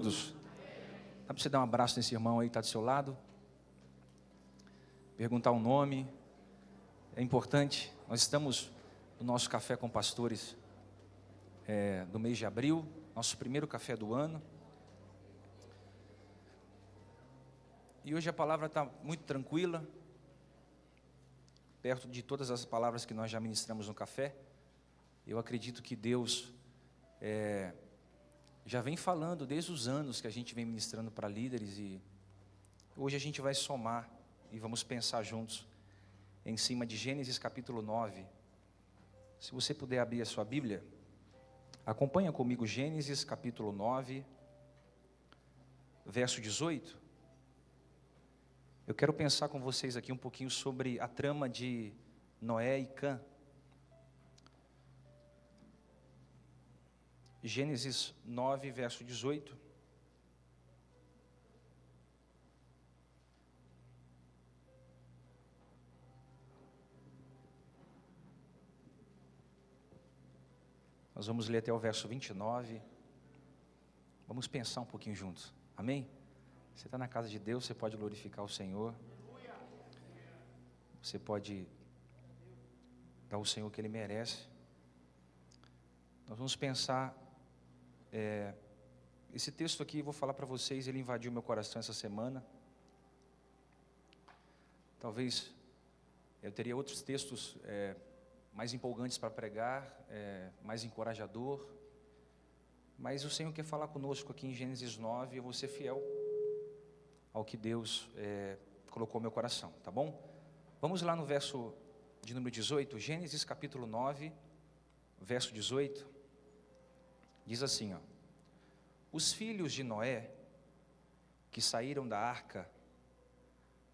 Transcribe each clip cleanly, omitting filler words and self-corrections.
Dá para você dar um abraço nesse irmão aí que está do seu lado? Perguntar o nome. É importante. Nós estamos no nosso Café com Pastores do mês de abril, nosso primeiro café do ano. E hoje a palavra está muito tranquila, perto de todas as palavras que nós já ministramos no café. Eu acredito que Deus já vem falando desde os anos que a gente vem ministrando para líderes, e hoje a gente vai somar e vamos pensar juntos em cima de Gênesis capítulo 9. Se você puder abrir a sua Bíblia, acompanha comigo Gênesis capítulo 9, verso 18. Eu quero pensar com vocês aqui um pouquinho sobre a trama de Noé e Cã. Gênesis 9, verso 18. Nós vamos ler até o verso 29. Vamos pensar um pouquinho juntos. Amém? Você está na casa de Deus, você pode glorificar o Senhor. Você pode dar ao Senhor o que Ele merece. Nós vamos pensar, esse texto aqui, vou falar para vocês, ele invadiu meu coração essa semana. Talvez eu teria outros textos mais empolgantes para pregar, mais encorajador. Mas o Senhor quer falar conosco aqui em Gênesis 9, eu vou ser fiel ao que Deus colocou no meu coração, tá bom? Vamos lá no verso de número 18, Gênesis capítulo 9, verso 18, diz assim, ó: os filhos de Noé, que saíram da arca,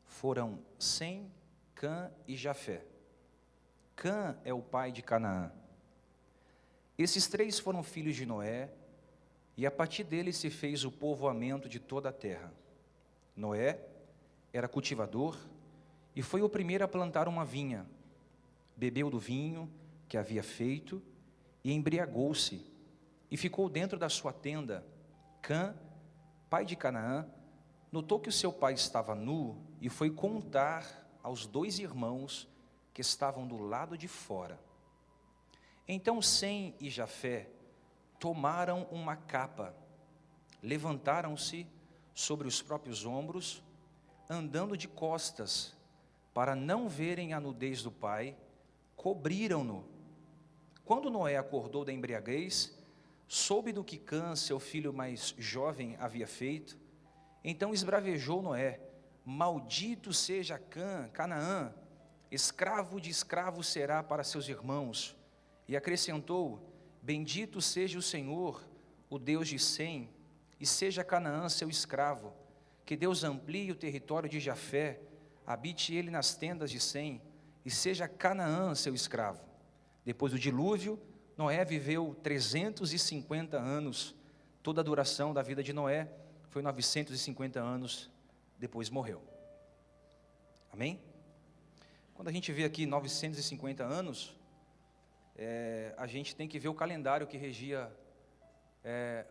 foram Sem, Cã e Jafé. Cã é o pai de Canaã. Esses três foram filhos de Noé, e a partir deles se fez o povoamento de toda a terra. Noé era cultivador e foi o primeiro a plantar uma vinha. Bebeu do vinho que havia feito e embriagou-se e ficou dentro da sua tenda. Cã, pai de Canaã, notou que o seu pai estava nu e foi contar aos dois irmãos que estavam do lado de fora. Então Sem e Jafé tomaram uma capa, levantaram-se sobre os próprios ombros, andando de costas, para não verem a nudez do pai, cobriram-no. Quando Noé acordou da embriaguez, soube do que Cã, seu filho mais jovem, havia feito. Então esbravejou Noé: maldito seja Cã, Canaã, escravo de escravo será para seus irmãos. E acrescentou: bendito seja o Senhor, o Deus de Sem, e seja Canaã seu escravo. Que Deus amplie o território de Jafé, habite ele nas tendas de Sem, e seja Canaã seu escravo. Depois do dilúvio, Noé viveu 350 anos. Toda a duração da vida de Noé foi 950 anos, depois morreu. Amém? Quando a gente vê aqui 950 anos, a gente tem que ver o calendário que regia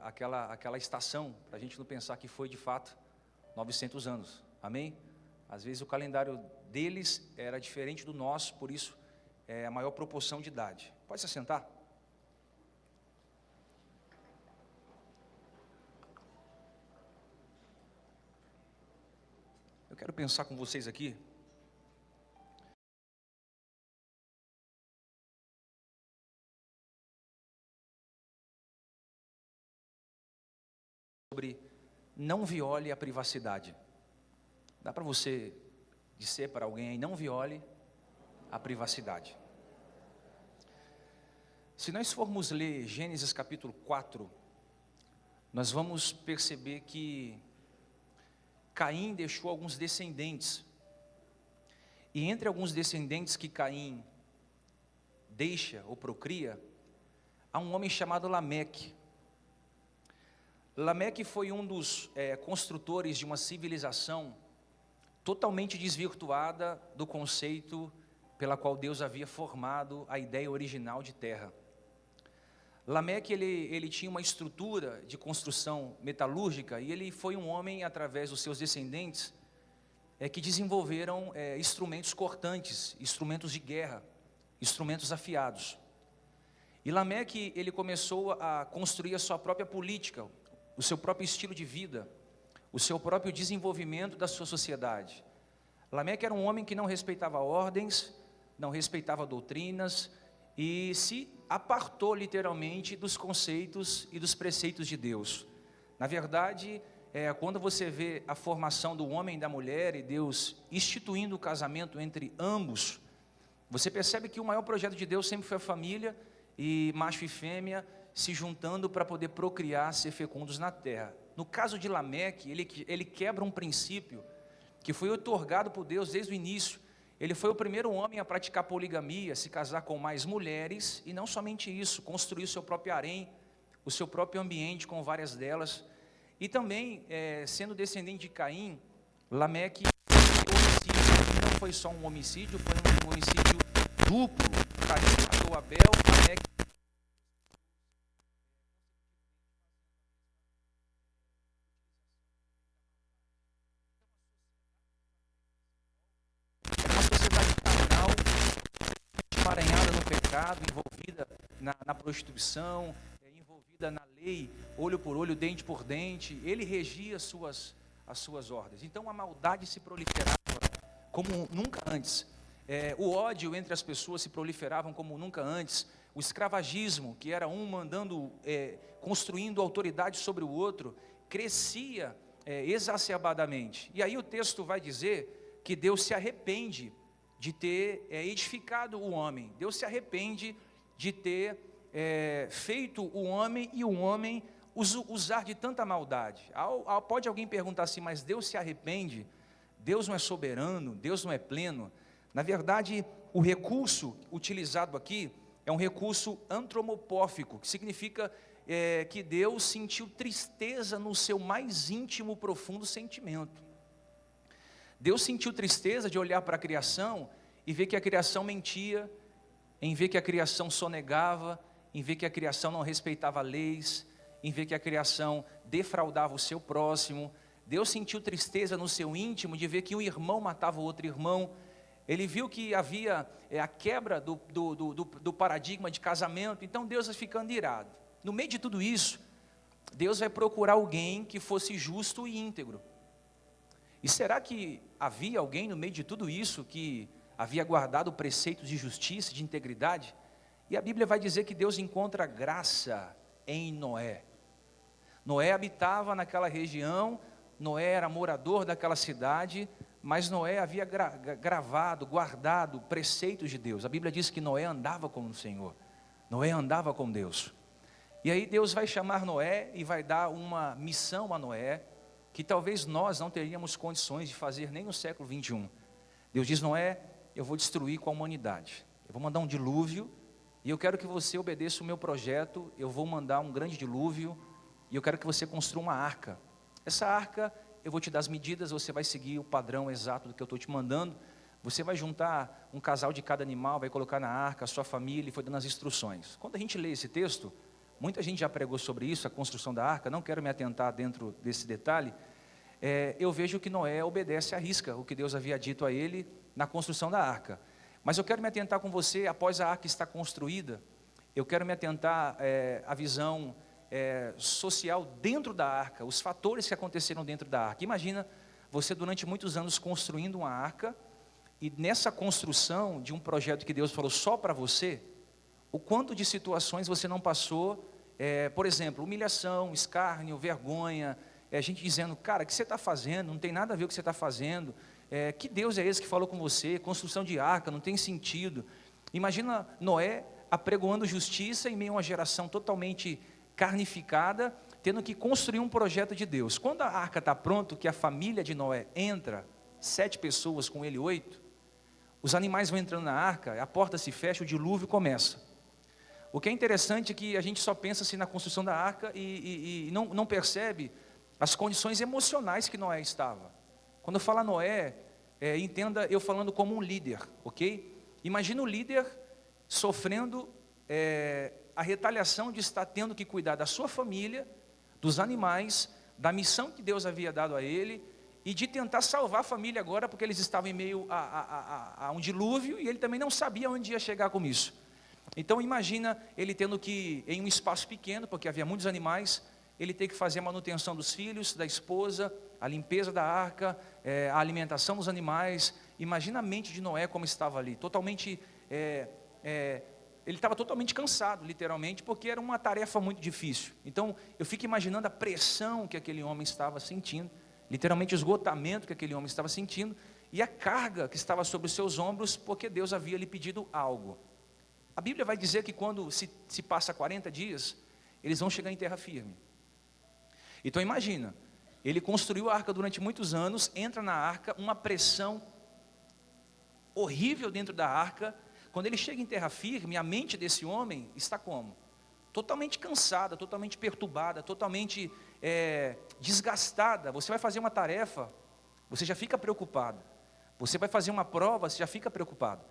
aquela estação, para a gente não pensar que foi de fato 900 anos, amém? Às vezes o calendário deles era diferente do nosso, por isso a maior proporção de idade. Pode se assentar? Eu quero pensar com vocês aqui sobre não viole a privacidade. Dá para você dizer para alguém aí: não viole a privacidade. Se nós formos ler Gênesis capítulo 4, nós vamos perceber que Caim deixou alguns descendentes. E entre alguns descendentes que Caim deixa ou procria, há um homem chamado Lameque. Lameque foi um dos construtores de uma civilização totalmente desvirtuada do conceito pela qual Deus havia formado a ideia original de terra. Lameque, ele tinha uma estrutura de construção metalúrgica e ele foi um homem, através dos seus descendentes, que desenvolveram instrumentos cortantes, instrumentos de guerra, instrumentos afiados. E Lameque, ele começou a construir a sua própria política, o seu próprio estilo de vida, o seu próprio desenvolvimento da sua sociedade. Lameque era um homem que não respeitava ordens, não respeitava doutrinas e se apartou literalmente dos conceitos e dos preceitos de Deus. Na verdade, quando você vê a formação do homem e da mulher e Deus instituindo o casamento entre ambos, você percebe que o maior projeto de Deus sempre foi a família e macho e fêmea se juntando para poder procriar, ser fecundos na terra. No caso de Lameque, ele quebra um princípio que foi otorgado por Deus desde o início. Ele foi o primeiro homem a praticar poligamia, se casar com mais mulheres, e não somente isso, construir o seu próprio harém, o seu próprio ambiente com várias delas. E também, sendo descendente de Caim, Lameque homicídio, não foi só um homicídio, foi um homicídio duplo. Caim matou Abel, Lameque emaranhada no pecado, envolvida na prostituição, envolvida na lei, olho por olho, dente por dente. Ele regia as suas ordens. Então a maldade se proliferava como nunca antes. O ódio entre as pessoas se proliferavam como nunca antes. O escravagismo, que era um mandando, construindo autoridade sobre o outro, crescia exacerbadamente. E aí o texto vai dizer que Deus se arrepende de ter edificado o homem. Deus se arrepende de ter feito o homem e o homem usar de tanta maldade. Pode alguém perguntar assim, mas Deus se arrepende? Deus não é soberano? Deus não é pleno? Na verdade, o recurso utilizado aqui é um recurso antropomórfico, que significa que Deus sentiu tristeza no seu mais íntimo, profundo sentimento. Deus sentiu tristeza de olhar para a criação e ver que a criação mentia, em ver que a criação sonegava, em ver que a criação não respeitava leis, em ver que a criação defraudava o seu próximo. Deus sentiu tristeza no seu íntimo de ver que um irmão matava o outro irmão. Ele viu que havia a quebra do paradigma de casamento. Então Deus vai ficando irado. No meio de tudo isso, Deus vai procurar alguém que fosse justo e íntegro. E será que havia alguém no meio de tudo isso que havia guardado preceitos de justiça, de integridade? E a Bíblia vai dizer que Deus encontra graça em Noé. Noé habitava naquela região, Noé era morador daquela cidade, mas Noé havia guardado preceitos de Deus. A Bíblia diz que Noé andava com o Senhor, Noé andava com Deus. E aí Deus vai chamar Noé e vai dar uma missão a Noé, que talvez nós não teríamos condições de fazer nem no século 21. Deus diz, Noé, eu vou destruir com a humanidade. Eu vou mandar um dilúvio, e eu quero que você obedeça o meu projeto. Eu vou mandar um grande dilúvio, e eu quero que você construa uma arca. Essa arca, eu vou te dar as medidas, você vai seguir o padrão exato do que eu estou te mandando. Você vai juntar um casal de cada animal, vai colocar na arca, a sua família, e foi dando as instruções. Quando a gente lê esse texto, muita gente já pregou sobre isso, a construção da arca, não quero me atentar dentro desse detalhe. Eu vejo que Noé obedece à risca, o que Deus havia dito a ele na construção da arca. Mas eu quero me atentar com você, após a arca estar construída, eu quero me atentar à visão social dentro da arca, os fatores que aconteceram dentro da arca. Imagina você durante muitos anos construindo uma arca, e nessa construção de um projeto que Deus falou só para você, o quanto de situações você não passou, por exemplo, humilhação, escárnio, vergonha, gente dizendo, cara, o que você está fazendo? Não tem nada a ver com o que você está fazendo. Que Deus é esse que falou com você? Construção de arca, não tem sentido. Imagina Noé apregoando justiça em meio a uma geração totalmente carnificada, tendo que construir um projeto de Deus. Quando a arca está pronta, que a família de Noé entra, 7 pessoas, com ele 8, os animais vão entrando na arca, a porta se fecha, o dilúvio começa. O que é interessante é que a gente só pensa assim na construção da arca e não percebe as condições emocionais que Noé estava. Quando eu falo Noé, entenda eu falando como um líder, ok? Imagina o líder sofrendo a retaliação de estar tendo que cuidar da sua família, dos animais, da missão que Deus havia dado a ele, e de tentar salvar a família agora, porque eles estavam em meio a um dilúvio, e ele também não sabia onde ia chegar com isso. Então imagina ele tendo que, em um espaço pequeno, porque havia muitos animais, ele ter que fazer a manutenção dos filhos, da esposa, a limpeza da arca, a alimentação dos animais. Imagina a mente de Noé como estava ali, totalmente, ele estava totalmente cansado, literalmente, porque era uma tarefa muito difícil. Então eu fico imaginando a pressão que aquele homem estava sentindo, literalmente o esgotamento que aquele homem estava sentindo, e a carga que estava sobre os seus ombros, porque Deus havia lhe pedido algo. A Bíblia vai dizer que quando se passa 40 dias, eles vão chegar em terra firme. Então imagina, ele construiu a arca durante muitos anos, entra na arca, uma pressão horrível dentro da arca. Quando ele chega em terra firme, a mente desse homem está como? Totalmente cansada, totalmente perturbada, totalmente desgastada. Você vai fazer uma tarefa, você já fica preocupado. Você vai fazer uma prova, você já fica preocupado.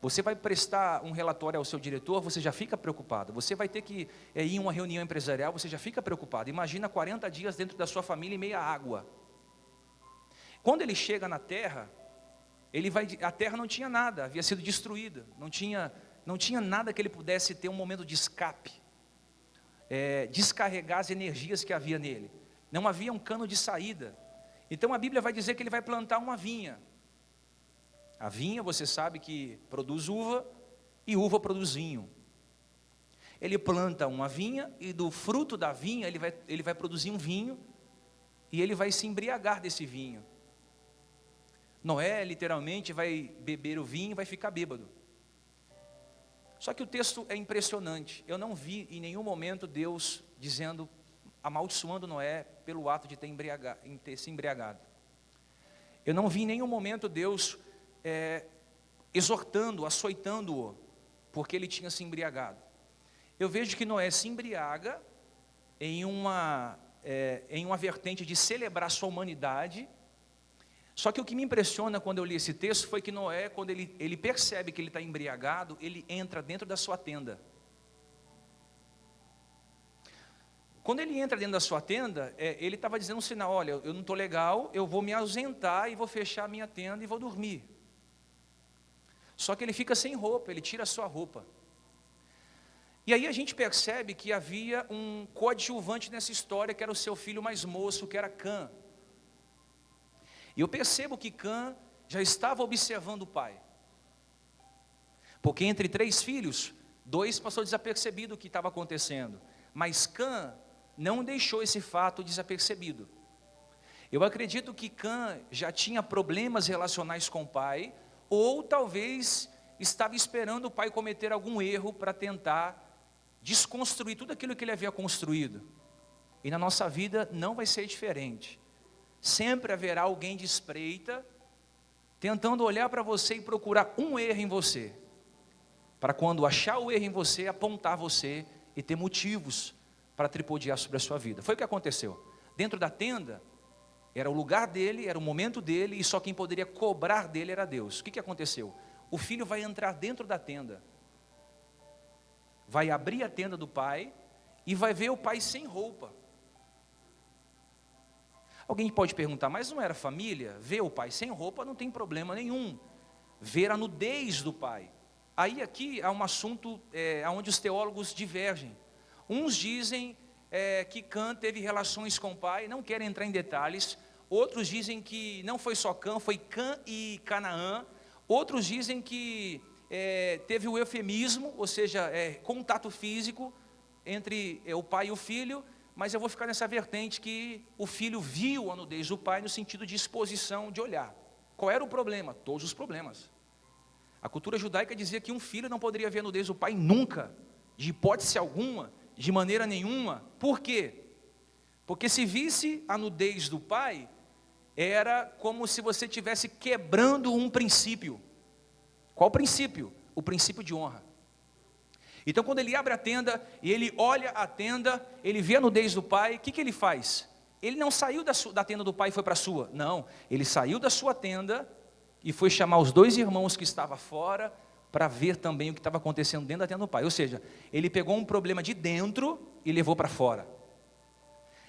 Você vai prestar um relatório ao seu diretor, você já fica preocupado. Você vai ter que ir em uma reunião empresarial, você já fica preocupado. Imagina 40 dias dentro da sua família em meio à água. Quando ele chega na terra, a terra não tinha nada, havia sido destruída. Não tinha nada que ele pudesse ter um momento de escape, descarregar as energias que havia nele. Não havia um cano de saída. Então a Bíblia vai dizer que ele vai plantar uma vinha. A vinha, você sabe que produz uva, e uva produz vinho. Ele planta uma vinha, e do fruto da vinha, ele vai produzir um vinho, e ele vai se embriagar desse vinho. Noé, literalmente, vai beber o vinho e vai ficar bêbado. Só que o texto é impressionante. Eu não vi em nenhum momento Deus dizendo, amaldiçoando Noé pelo ato de ter se embriagado. Eu não vi em nenhum momento Deus exortando, açoitando-o, porque ele tinha se embriagado. Eu vejo que Noé se embriaga em uma vertente de celebrar sua humanidade. Só que o que me impressiona quando eu li esse texto foi que Noé, quando ele percebe que ele está embriagado, ele entra dentro da sua tenda. Quando ele entra dentro da sua tenda, ele estava dizendo um sinal, olha, eu não estou legal, eu vou me ausentar e vou fechar a minha tenda e vou dormir. Só que ele fica sem roupa, ele tira a sua roupa. E aí a gente percebe que havia um coadjuvante nessa história, que era o seu filho mais moço, que era Cã. E eu percebo que Cã já estava observando o pai. Porque entre 3 filhos, 2 passou desapercebido o que estava acontecendo. Mas Cã não deixou esse fato desapercebido. Eu acredito que Cã já tinha problemas relacionais com o pai, ou talvez estava esperando o pai cometer algum erro para tentar desconstruir tudo aquilo que ele havia construído. E na nossa vida não vai ser diferente. Sempre haverá alguém de espreita, tentando olhar para você e procurar um erro em você, para quando achar o erro em você, apontar você e ter motivos para tripudiar sobre a sua vida. Foi o que aconteceu. Dentro da tenda, era o lugar dele, era o momento dele, e só quem poderia cobrar dele era Deus. O que aconteceu? O filho vai entrar dentro da tenda, vai abrir a tenda do pai, e vai ver o pai sem roupa. Alguém pode perguntar, mas não era família? Ver o pai sem roupa não tem problema nenhum. Ver a nudez do pai. Aí aqui há um assunto onde os teólogos divergem. Uns dizem que Cã teve relações com o pai, não querem entrar em detalhes. Outros dizem que não foi só Cã, foi Cã e Canaã. Outros dizem que teve o eufemismo, ou seja, contato físico entre o pai e o filho. Mas eu vou ficar nessa vertente que o filho viu a nudez do pai no sentido de exposição, de olhar. Qual era o problema? Todos os problemas. A cultura judaica dizia que um filho não poderia ver a nudez do pai nunca, de hipótese alguma, de maneira nenhuma. Por quê? Porque se visse a nudez do pai, era como se você estivesse quebrando um princípio. Qual princípio? O princípio de honra. Então quando ele abre a tenda, e ele olha a tenda, ele vê a nudez do pai, o que ele faz? Ele não saiu da tenda do pai e foi para a sua. Não, ele saiu da sua tenda e foi chamar os 2 irmãos que estavam fora, para ver também o que estava acontecendo dentro da tenda do pai. Ou seja, ele pegou um problema de dentro e levou para fora.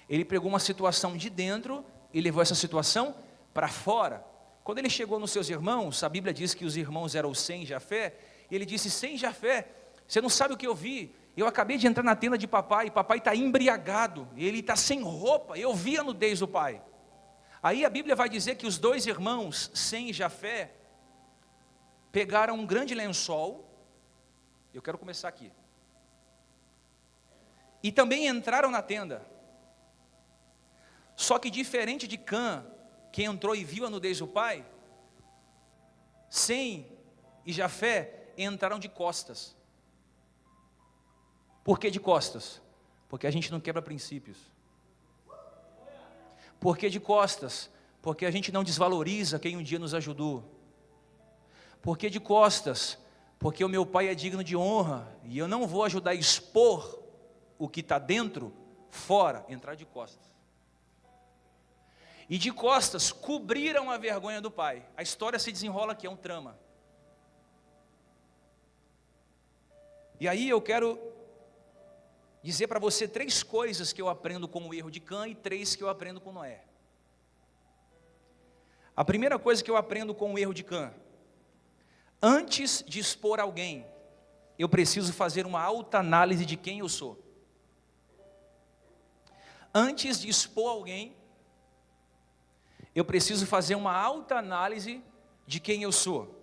Ele pegou uma situação de dentro e levou essa situação para fora. Quando ele chegou nos seus irmãos, a Bíblia diz que os irmãos eram sem Jafé, e ele disse: sem Jafé, você não sabe o que eu vi, eu acabei de entrar na tenda de papai está embriagado, ele está sem roupa, eu vi a nudez do pai. Aí a Bíblia vai dizer que os dois irmãos, sem Jafé, pegaram um grande lençol, eu quero começar aqui, e também entraram na tenda. Só que diferente de Cã, que entrou e viu a nudez do pai, Sem e Jafé entraram de costas. Por que de costas? Porque a gente não quebra princípios. Por que de costas? Porque a gente não desvaloriza quem um dia nos ajudou. Por que de costas? Porque o meu pai é digno de honra, e eu não vou ajudar a expor o que está dentro, fora, entrar de costas. E de costas cobriram a vergonha do pai. A história se desenrola aqui, é um trama. E aí eu quero dizer para você 3 coisas que eu aprendo com o erro de Cã e 3 que eu aprendo com Noé. A primeira coisa que eu aprendo com o erro de Cã: antes de expor alguém, eu preciso fazer uma autoanálise de quem eu sou. Antes de expor alguém, eu preciso fazer uma autoanálise de quem eu sou.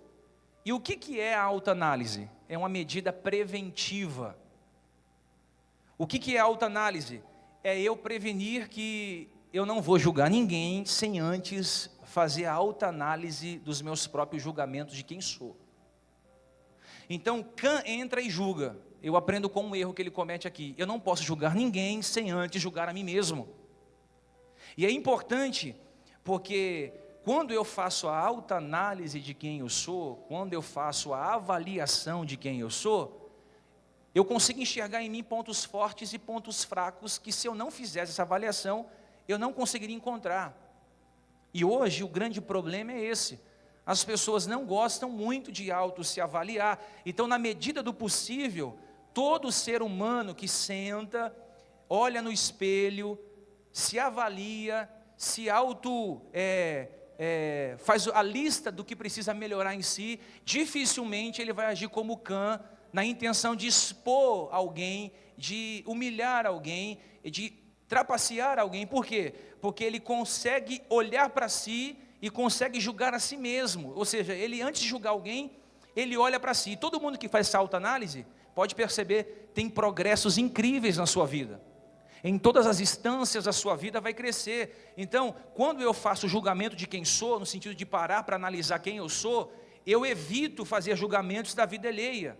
E o que é a autoanálise? É uma medida preventiva. O que é a autoanálise? É eu prevenir que eu não vou julgar ninguém sem antes fazer a autoanálise dos meus próprios julgamentos de quem sou. Então, Cã entra e julga. Eu aprendo com um erro que ele comete aqui. Eu não posso julgar ninguém sem antes julgar a mim mesmo. E é importante, porque quando eu faço a autoanálise de quem eu sou, quando eu faço a avaliação de quem eu sou, eu consigo enxergar em mim pontos fortes e pontos fracos que, se eu não fizesse essa avaliação, eu não conseguiria encontrar. E hoje o grande problema é esse: as pessoas não gostam muito de auto se avaliar. Então, na medida do possível, todo ser humano que senta, olha no espelho, se avalia, se faz a lista do que precisa melhorar em si, dificilmente ele vai agir como Cã, na intenção de expor alguém, de humilhar alguém, de trapacear alguém. Por quê? Porque ele consegue olhar para si e consegue julgar a si mesmo. Ou seja, ele, antes de julgar alguém, ele olha para si. Todo mundo que faz essa autoanálise pode perceber, tem progressos incríveis na sua vida. Em todas as instâncias da sua vida vai crescer. Então, quando eu faço o julgamento de quem sou, no sentido de parar para analisar quem eu sou, eu evito fazer julgamentos da vida alheia.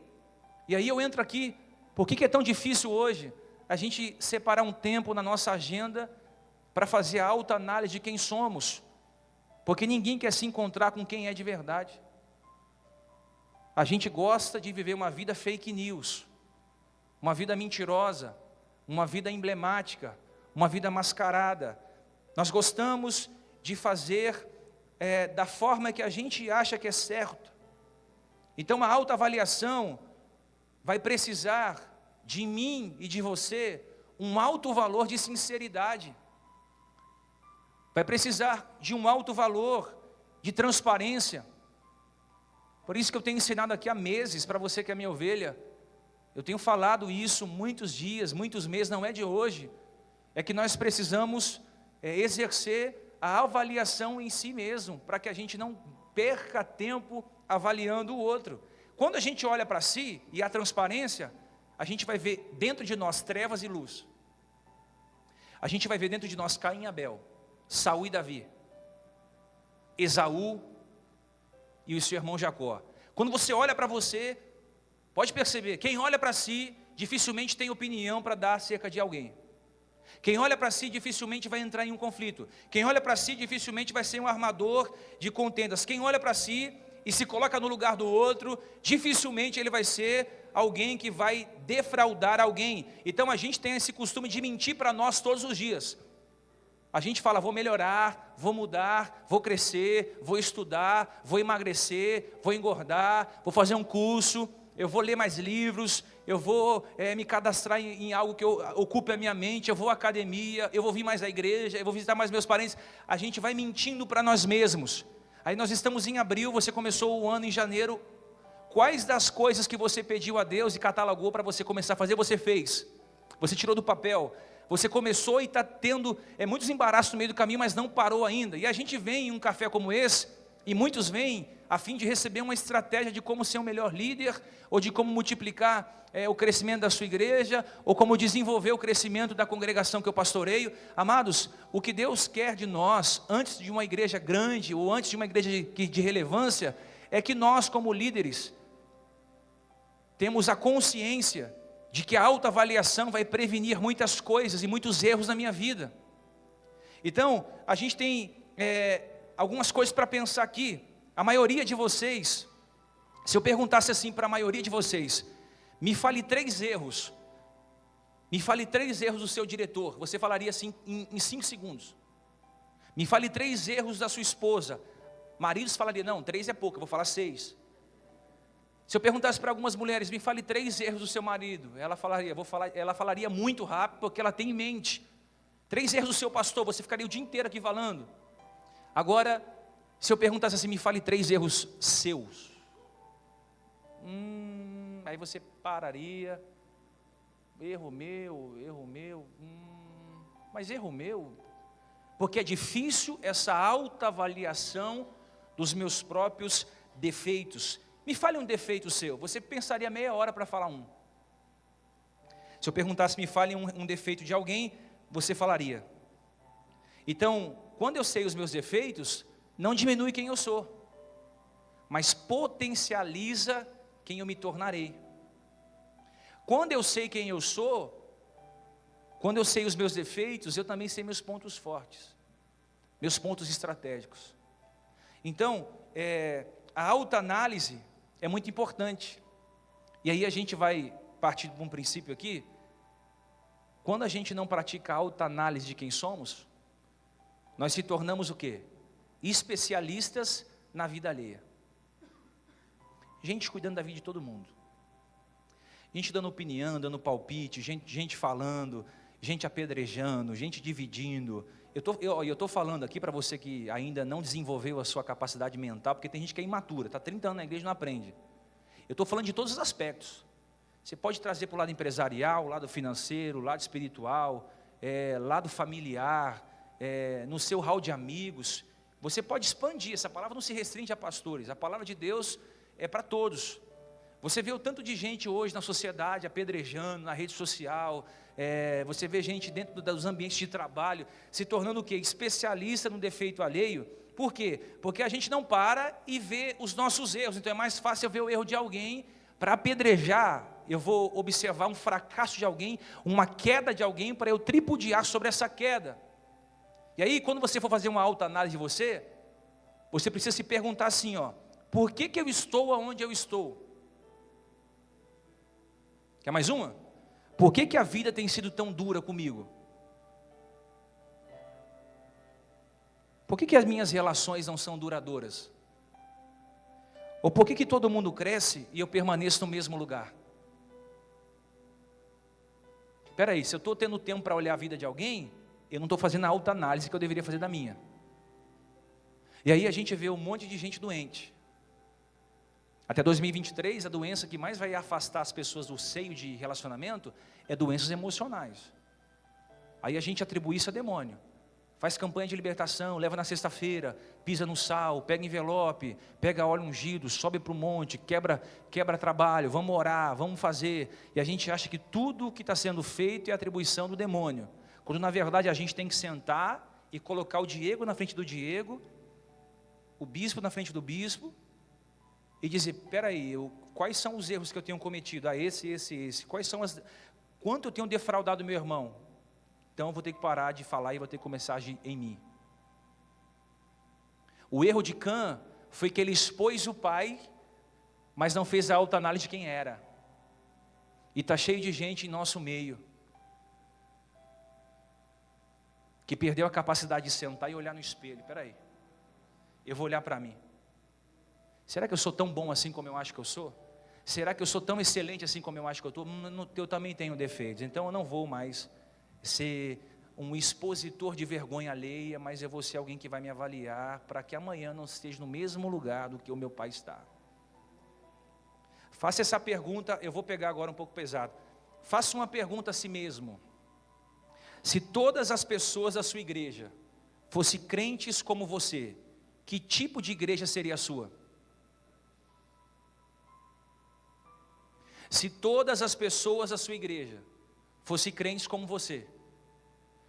E aí eu entro aqui: por que é tão difícil hoje a gente separar um tempo na nossa agenda para fazer a autoanálise de quem somos? Porque ninguém quer se encontrar com quem é de verdade. A gente gosta de viver uma vida fake news, uma vida mentirosa, uma vida emblemática, uma vida mascarada. Nós gostamos de fazer da forma que a gente acha que é certo. Então a autoavaliação vai precisar de mim e de você um alto valor de sinceridade. Vai precisar de um alto valor de transparência. Por isso que eu tenho ensinado aqui há meses, para você que é minha ovelha, eu tenho falado isso muitos dias, muitos meses, não é de hoje, é que nós precisamos exercer a avaliação em si mesmo, para que a gente não perca tempo avaliando o outro. Quando a gente olha para si, e a transparência, a gente vai ver dentro de nós trevas e luz. A gente vai ver dentro de nós Caim e Abel, Saul e Davi, Esaú e o seu irmão Jacó. Quando você olha para você, pode perceber, quem olha para si, dificilmente tem opinião para dar acerca de alguém. Quem olha para si, dificilmente vai entrar em um conflito. Quem olha para si, dificilmente vai ser um armador de contendas. Quem olha para si e se coloca no lugar do outro, dificilmente ele vai ser alguém que vai defraudar alguém. Então a gente tem esse costume de mentir para nós todos os dias. A gente fala, vou melhorar, vou mudar, vou crescer, vou estudar, vou emagrecer, vou engordar, vou fazer um curso, eu vou ler mais livros, eu vou me cadastrar em algo que ocupe a minha mente, eu vou à academia, eu vou vir mais à igreja, eu vou visitar mais meus parentes. A gente vai mentindo para nós mesmos. Aí nós estamos em abril, você começou o ano em janeiro. Quais das coisas que você pediu a Deus e catalogou para você começar a fazer, você fez? Você tirou do papel? Você começou e está tendo muitos embaraços no meio do caminho, mas não parou ainda. E a gente vem em um café como esse, e muitos vêm a fim de receber uma estratégia de como ser um melhor líder, ou de como multiplicar o crescimento da sua igreja, ou como desenvolver o crescimento da congregação que eu pastoreio. Amados, o que Deus quer de nós, antes de uma igreja grande, ou antes de uma igreja de relevância, é que nós como líderes, temos a consciência de que a autoavaliação vai prevenir muitas coisas e muitos erros na minha vida. Então, a gente tem algumas coisas para pensar aqui. A maioria de vocês, se eu perguntasse assim para a maioria de vocês, me fale 3 erros. Me fale 3 erros do seu diretor. Você falaria assim em 5 segundos. Me fale 3 erros da sua esposa. Maridos falaria, não, 3 é pouco, eu vou falar 6. Se eu perguntasse para algumas mulheres, me fale 3 erros do seu marido, ela falaria muito rápido, porque ela tem em mente. 3 erros do seu pastor, você ficaria o dia inteiro aqui falando. Agora, se eu perguntasse assim, me fale 3 erros seus. Aí você pararia. Erro meu. Mas erro meu? Porque é difícil essa autoavaliação dos meus próprios defeitos. Me fale um defeito seu. Você pensaria meia hora para falar um. Se eu perguntasse, me fale um defeito de alguém, você falaria. Então, quando eu sei os meus defeitos, não diminui quem eu sou, mas potencializa quem eu me tornarei. Quando eu sei quem eu sou, quando eu sei os meus defeitos, eu também sei meus pontos fortes, meus pontos estratégicos. Então, a autoanálise é muito importante. E aí a gente vai partir de um princípio aqui. Quando a gente não pratica a autoanálise de quem somos, nós se tornamos o quê? Especialistas na vida alheia. Gente cuidando da vida de todo mundo. Gente dando opinião, dando palpite, gente falando, gente apedrejando, gente dividindo. Eu estou falando aqui para você que ainda não desenvolveu a sua capacidade mental, porque tem gente que é imatura, está 30 anos na igreja e não aprende. Eu estou falando de todos os aspectos. Você pode trazer para o lado empresarial, lado financeiro, lado espiritual, lado familiar, no seu hall de amigos. Você pode expandir, essa palavra não se restringe a pastores, a palavra de Deus é para todos. Você vê o tanto de gente hoje na sociedade apedrejando, na rede social, você vê gente dentro dos ambientes de trabalho, se tornando o quê? Especialista no defeito alheio. Por quê? Porque a gente não para e vê os nossos erros, então é mais fácil eu ver o erro de alguém, para apedrejar, eu vou observar um fracasso de alguém, uma queda de alguém, para eu tripudiar sobre essa queda. E aí, quando você for fazer uma autoanálise de você precisa se perguntar assim, por que eu estou onde eu estou? Quer mais uma? Por que a vida tem sido tão dura comigo? Por que as minhas relações não são duradouras? Ou por que todo mundo cresce e eu permaneço no mesmo lugar? Espera aí, se eu estou tendo tempo para olhar a vida de alguém, eu não estou fazendo a autoanálise que eu deveria fazer da minha. E aí a gente vê um monte de gente doente. Até 2023, a doença que mais vai afastar as pessoas do seio de relacionamento é doenças emocionais. Aí a gente atribui isso a demônio. Faz campanha de libertação, leva na sexta-feira, pisa no sal, pega envelope, pega óleo ungido, sobe para o monte, quebra trabalho, vamos orar, vamos fazer. E a gente acha que tudo o que está sendo feito é atribuição do demônio. Quando na verdade a gente tem que sentar e colocar o Diego na frente do Diego, o bispo na frente do bispo, e dizer, peraí, quais são os erros que eu tenho cometido? Esse. Quanto eu tenho defraudado meu irmão? Então eu vou ter que parar de falar e vou ter que começar a agir em mim. O erro de Cã foi que ele expôs o pai, mas não fez a autoanálise de quem era. E está cheio de gente em nosso meio. que perdeu a capacidade de sentar e olhar no espelho. Espera aí, eu vou olhar para mim. Será que eu sou tão bom assim como eu acho que eu sou? Será que eu sou tão excelente assim como eu acho que eu estou? Eu também tenho defeitos, então eu não vou mais ser um expositor de vergonha alheia, mas eu vou ser alguém que vai me avaliar, para que amanhã não esteja no mesmo lugar do que o meu pai está. Faça essa pergunta, eu vou pegar agora um pouco pesado. Faça uma pergunta a si mesmo. Se todas as pessoas da sua igreja fossem crentes como você, que tipo de igreja seria a sua? Se todas as pessoas da sua igreja fossem crentes como você,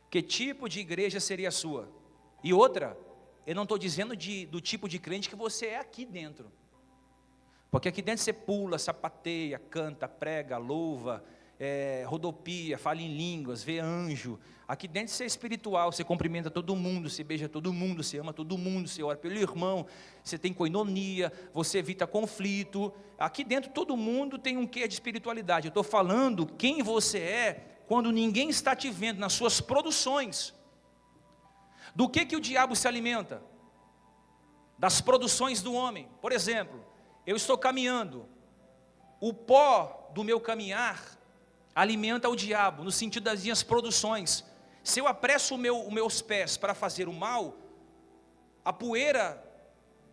que tipo de igreja seria a sua? E outra, eu não estou dizendo do tipo de crente que você é aqui dentro. Porque aqui dentro você pula, sapateia, canta, prega, louva, rodopia, fala em línguas, vê anjo. Aqui dentro você é espiritual, você cumprimenta todo mundo, você beija todo mundo, você ama todo mundo, você ora pelo irmão, você tem coinonia, você evita conflito. Aqui dentro todo mundo tem um quê de espiritualidade. Eu estou falando quem você é quando ninguém está te vendo nas suas produções. Do que o diabo se alimenta? Das produções do homem. Por exemplo, eu estou caminhando, o pó do meu caminhar alimenta o diabo, no sentido das minhas produções. Se eu apresso os meus pés para fazer o mal, a poeira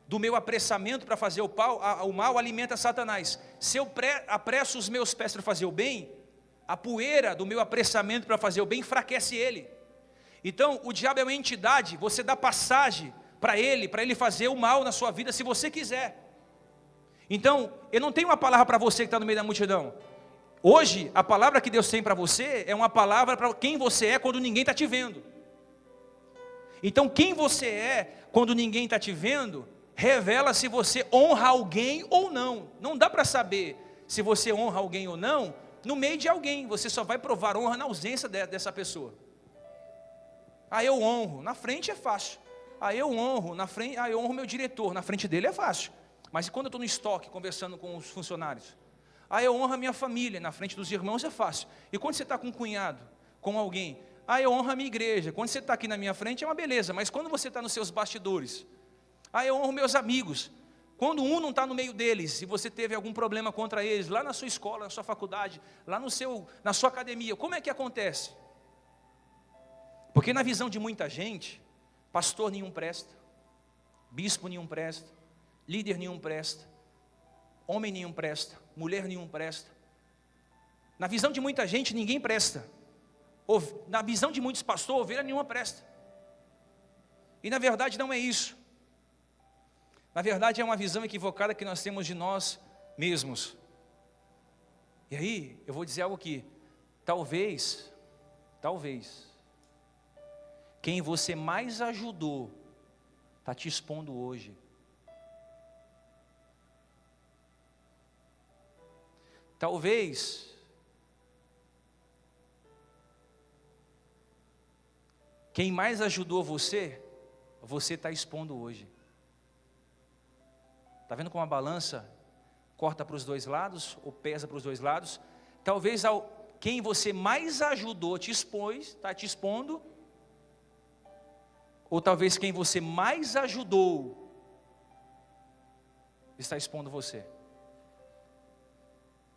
do meu apressamento para fazer o mal alimenta Satanás. Se eu apresso os meus pés para fazer o bem, a poeira do meu apressamento para fazer o bem enfraquece ele. Então, o diabo é uma entidade, você dá passagem para ele fazer o mal na sua vida, se você quiser. Então, eu não tenho uma palavra para você que está no meio da multidão. Hoje, a palavra que Deus tem para você é uma palavra para quem você é quando ninguém está te vendo. Então, quem você é quando ninguém está te vendo, revela se você honra alguém ou não. Não dá para saber se você honra alguém ou não no meio de alguém. Você só vai provar honra na ausência dessa pessoa. Eu honro, na frente é fácil. Eu honro, na frente, eu honro meu diretor, na frente dele é fácil. Mas e quando eu estou no estoque, conversando com os funcionários? Eu honro a minha família, na frente dos irmãos é fácil. E quando você está com um cunhado, com alguém? Eu honro a minha igreja. Quando você está aqui na minha frente é uma beleza, mas quando você está nos seus bastidores? Eu honro meus amigos. Quando um não está no meio deles, e você teve algum problema contra eles, lá na sua escola, na sua faculdade, lá na sua academia, como é que acontece? Porque na visão de muita gente, pastor nenhum presta, bispo nenhum presta, líder nenhum presta, homem nenhum presta, mulher nenhum presta. Na visão de muita gente, ninguém presta. Na visão de muitos pastores, ovelha nenhuma presta. E na verdade não é isso. Na verdade é uma visão equivocada que nós temos de nós mesmos. E aí, eu vou dizer algo aqui. Talvez, quem você mais ajudou, está te expondo hoje. Talvez quem mais ajudou você está expondo hoje. Está vendo como a balança corta para os dois lados, ou pesa para os dois lados? Talvez quem você mais ajudou te expôs, está te expondo, ou talvez quem você mais ajudou está expondo você.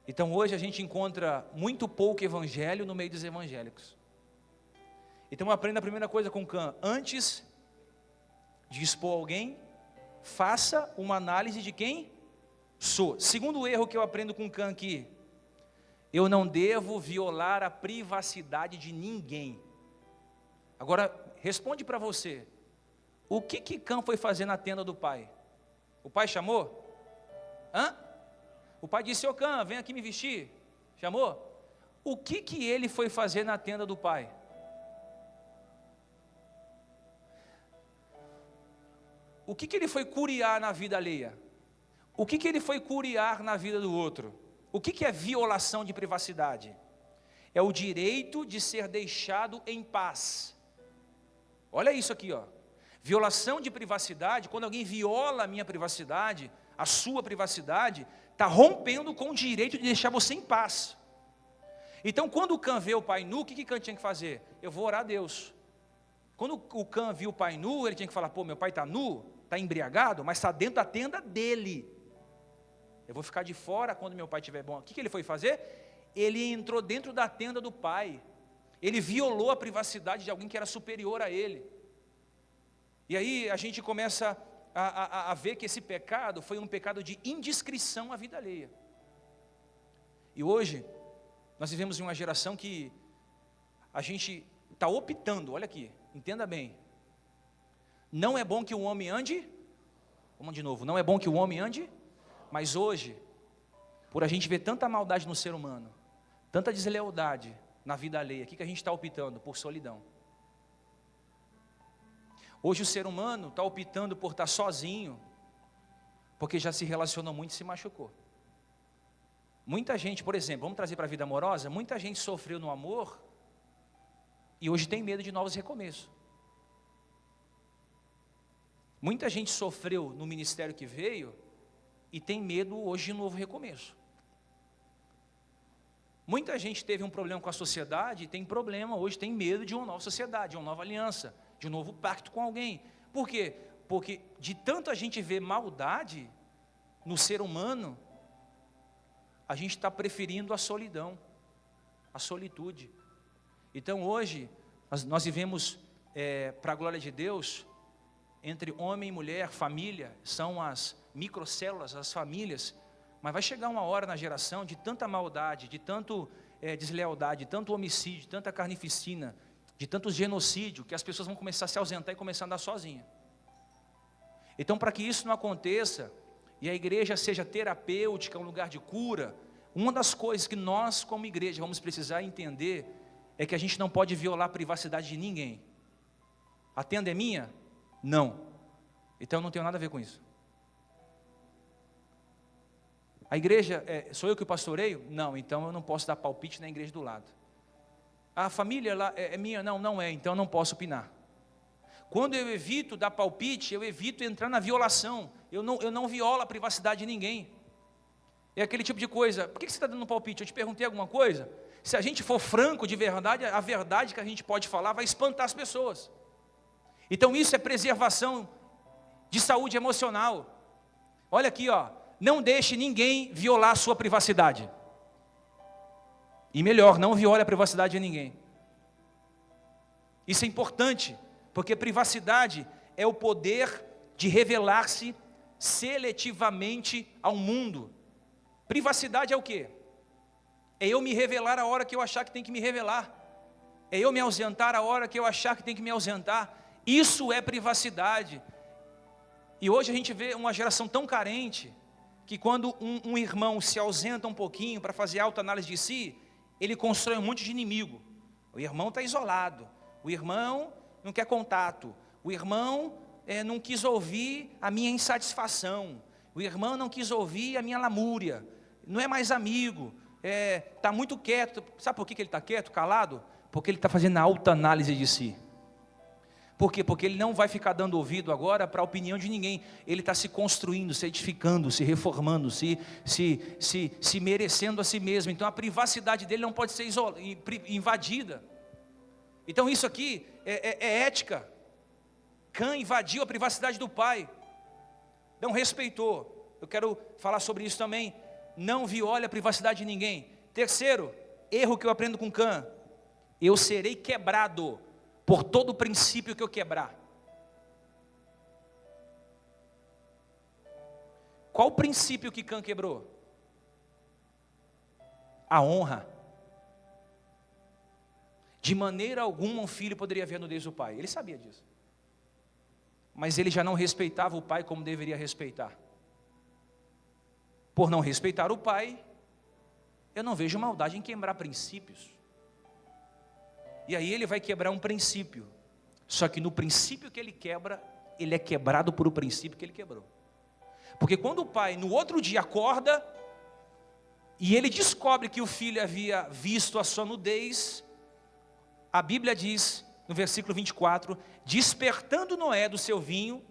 Então hoje a gente encontra muito pouco evangelho no meio dos evangélicos. Então aprenda a primeira coisa com Cã: antes de expor alguém, faça uma análise de quem sou. Segundo erro que eu aprendo com Cã aqui: eu não devo violar a privacidade de ninguém. Agora responde para você: o que Cã foi fazer na tenda do pai? O pai chamou? O pai disse: ô Cã, vem aqui me vestir. Chamou? O que ele foi fazer na tenda do pai? O que ele foi curiar na vida alheia? O que ele foi curiar na vida do outro? O que é violação de privacidade? É o direito de ser deixado em paz. Olha isso aqui, ó. Violação de privacidade, quando alguém viola a minha privacidade, a sua privacidade, está rompendo com o direito de deixar você em paz. Então quando o Cã vê o pai nu, o que Cã tinha que fazer? Eu vou orar a Deus. Quando o Cã viu o pai nu, ele tinha que falar, pô, meu pai está nu, está embriagado, mas está dentro da tenda dele. Eu vou ficar de fora quando meu pai estiver bom. O que ele foi fazer? Ele entrou dentro da tenda do pai. Ele violou a privacidade de alguém que era superior a ele. E aí a gente começa a ver que esse pecado foi um pecado de indiscrição à vida alheia. E hoje, nós vivemos em uma geração que a gente está optando, olha aqui, entenda bem. Não é bom que o homem ande, vamos de novo, não é bom que o homem ande, mas hoje, por a gente ver tanta maldade no ser humano, tanta deslealdade na vida alheia, o que a gente está optando? Por solidão. Hoje o ser humano está optando por estar sozinho, porque já se relacionou muito e se machucou. Muita gente, por exemplo, vamos trazer para a vida amorosa, muita gente sofreu no amor e hoje tem medo de novos recomeços. Muita gente sofreu no ministério que veio e tem medo hoje de novo recomeço. Muita gente teve um problema com a sociedade e tem problema hoje, tem medo de uma nova sociedade, de uma nova aliança, de um novo pacto com alguém. Por quê? Porque de tanto a gente ver maldade no ser humano, a gente está preferindo a solidão, a solitude. Então hoje, nós vivemos, para a glória de Deus, entre homem e mulher, família, são as microcélulas, as famílias, mas vai chegar uma hora na geração de tanta maldade, de tanto deslealdade, de tanto homicídio, de tanta carnificina, de tanto genocídio, que as pessoas vão começar a se ausentar e começar a andar sozinhas. Então, para que isso não aconteça, e a igreja seja terapêutica, um lugar de cura, uma das coisas que nós, como igreja, vamos precisar entender, é que a gente não pode violar a privacidade de ninguém. A tenda é minha? Não. Então eu não tenho nada a ver com isso. A igreja, sou eu que pastoreio? Não, então eu não posso dar palpite na igreja do lado. A família lá é minha? Não, não é, então eu não posso opinar. Quando eu evito dar palpite, eu evito entrar na violação. Eu não violo a privacidade de ninguém. É aquele tipo de coisa. Por que você está dando palpite? Eu te perguntei alguma coisa? Se a gente for franco de verdade, a verdade que a gente pode falar vai espantar as pessoas. Então isso é preservação de saúde emocional. Olha aqui, ó, não deixe ninguém violar a sua privacidade. E melhor, não viole a privacidade de ninguém. Isso é importante, porque privacidade é o poder de revelar-se seletivamente ao mundo. Privacidade é o quê? É eu me revelar a hora que eu achar que tem que me revelar. É eu me ausentar a hora que eu achar que tem que me ausentar. Isso é privacidade. E hoje a gente vê uma geração tão carente, que quando um irmão se ausenta um pouquinho para fazer autoanálise de si, ele constrói um monte de inimigo. O irmão está isolado, o irmão não quer contato, o irmão não quis ouvir a minha insatisfação, o irmão não quis ouvir a minha lamúria, não é mais amigo, está muito quieto. Sabe por que ele está quieto, calado? Porque ele está fazendo a autoanálise de si. Por quê? Porque ele não vai ficar dando ouvido agora para a opinião de ninguém. Ele está se construindo, se edificando, se reformando, se merecendo a si mesmo. Então a privacidade dele não pode ser invadida. Então isso aqui é ética. Cã invadiu a privacidade do pai, não respeitou. Eu quero falar sobre isso também. Não viole a privacidade de ninguém. Terceiro, erro que eu aprendo com Cã: eu serei quebrado por todo o princípio que eu quebrar. Qual o princípio que Cã quebrou? A honra. De maneira alguma um filho poderia ver a nudez do pai. Ele sabia disso. Mas ele já não respeitava o pai como deveria respeitar. Por não respeitar o pai, eu não vejo maldade em quebrar princípios. E aí ele vai quebrar um princípio. Só que no princípio que ele quebra, ele é quebrado por o princípio que ele quebrou. Porque quando o pai no outro dia acorda e ele descobre que o filho havia visto a sua nudez, a Bíblia diz no versículo 24: despertando Noé do seu vinho,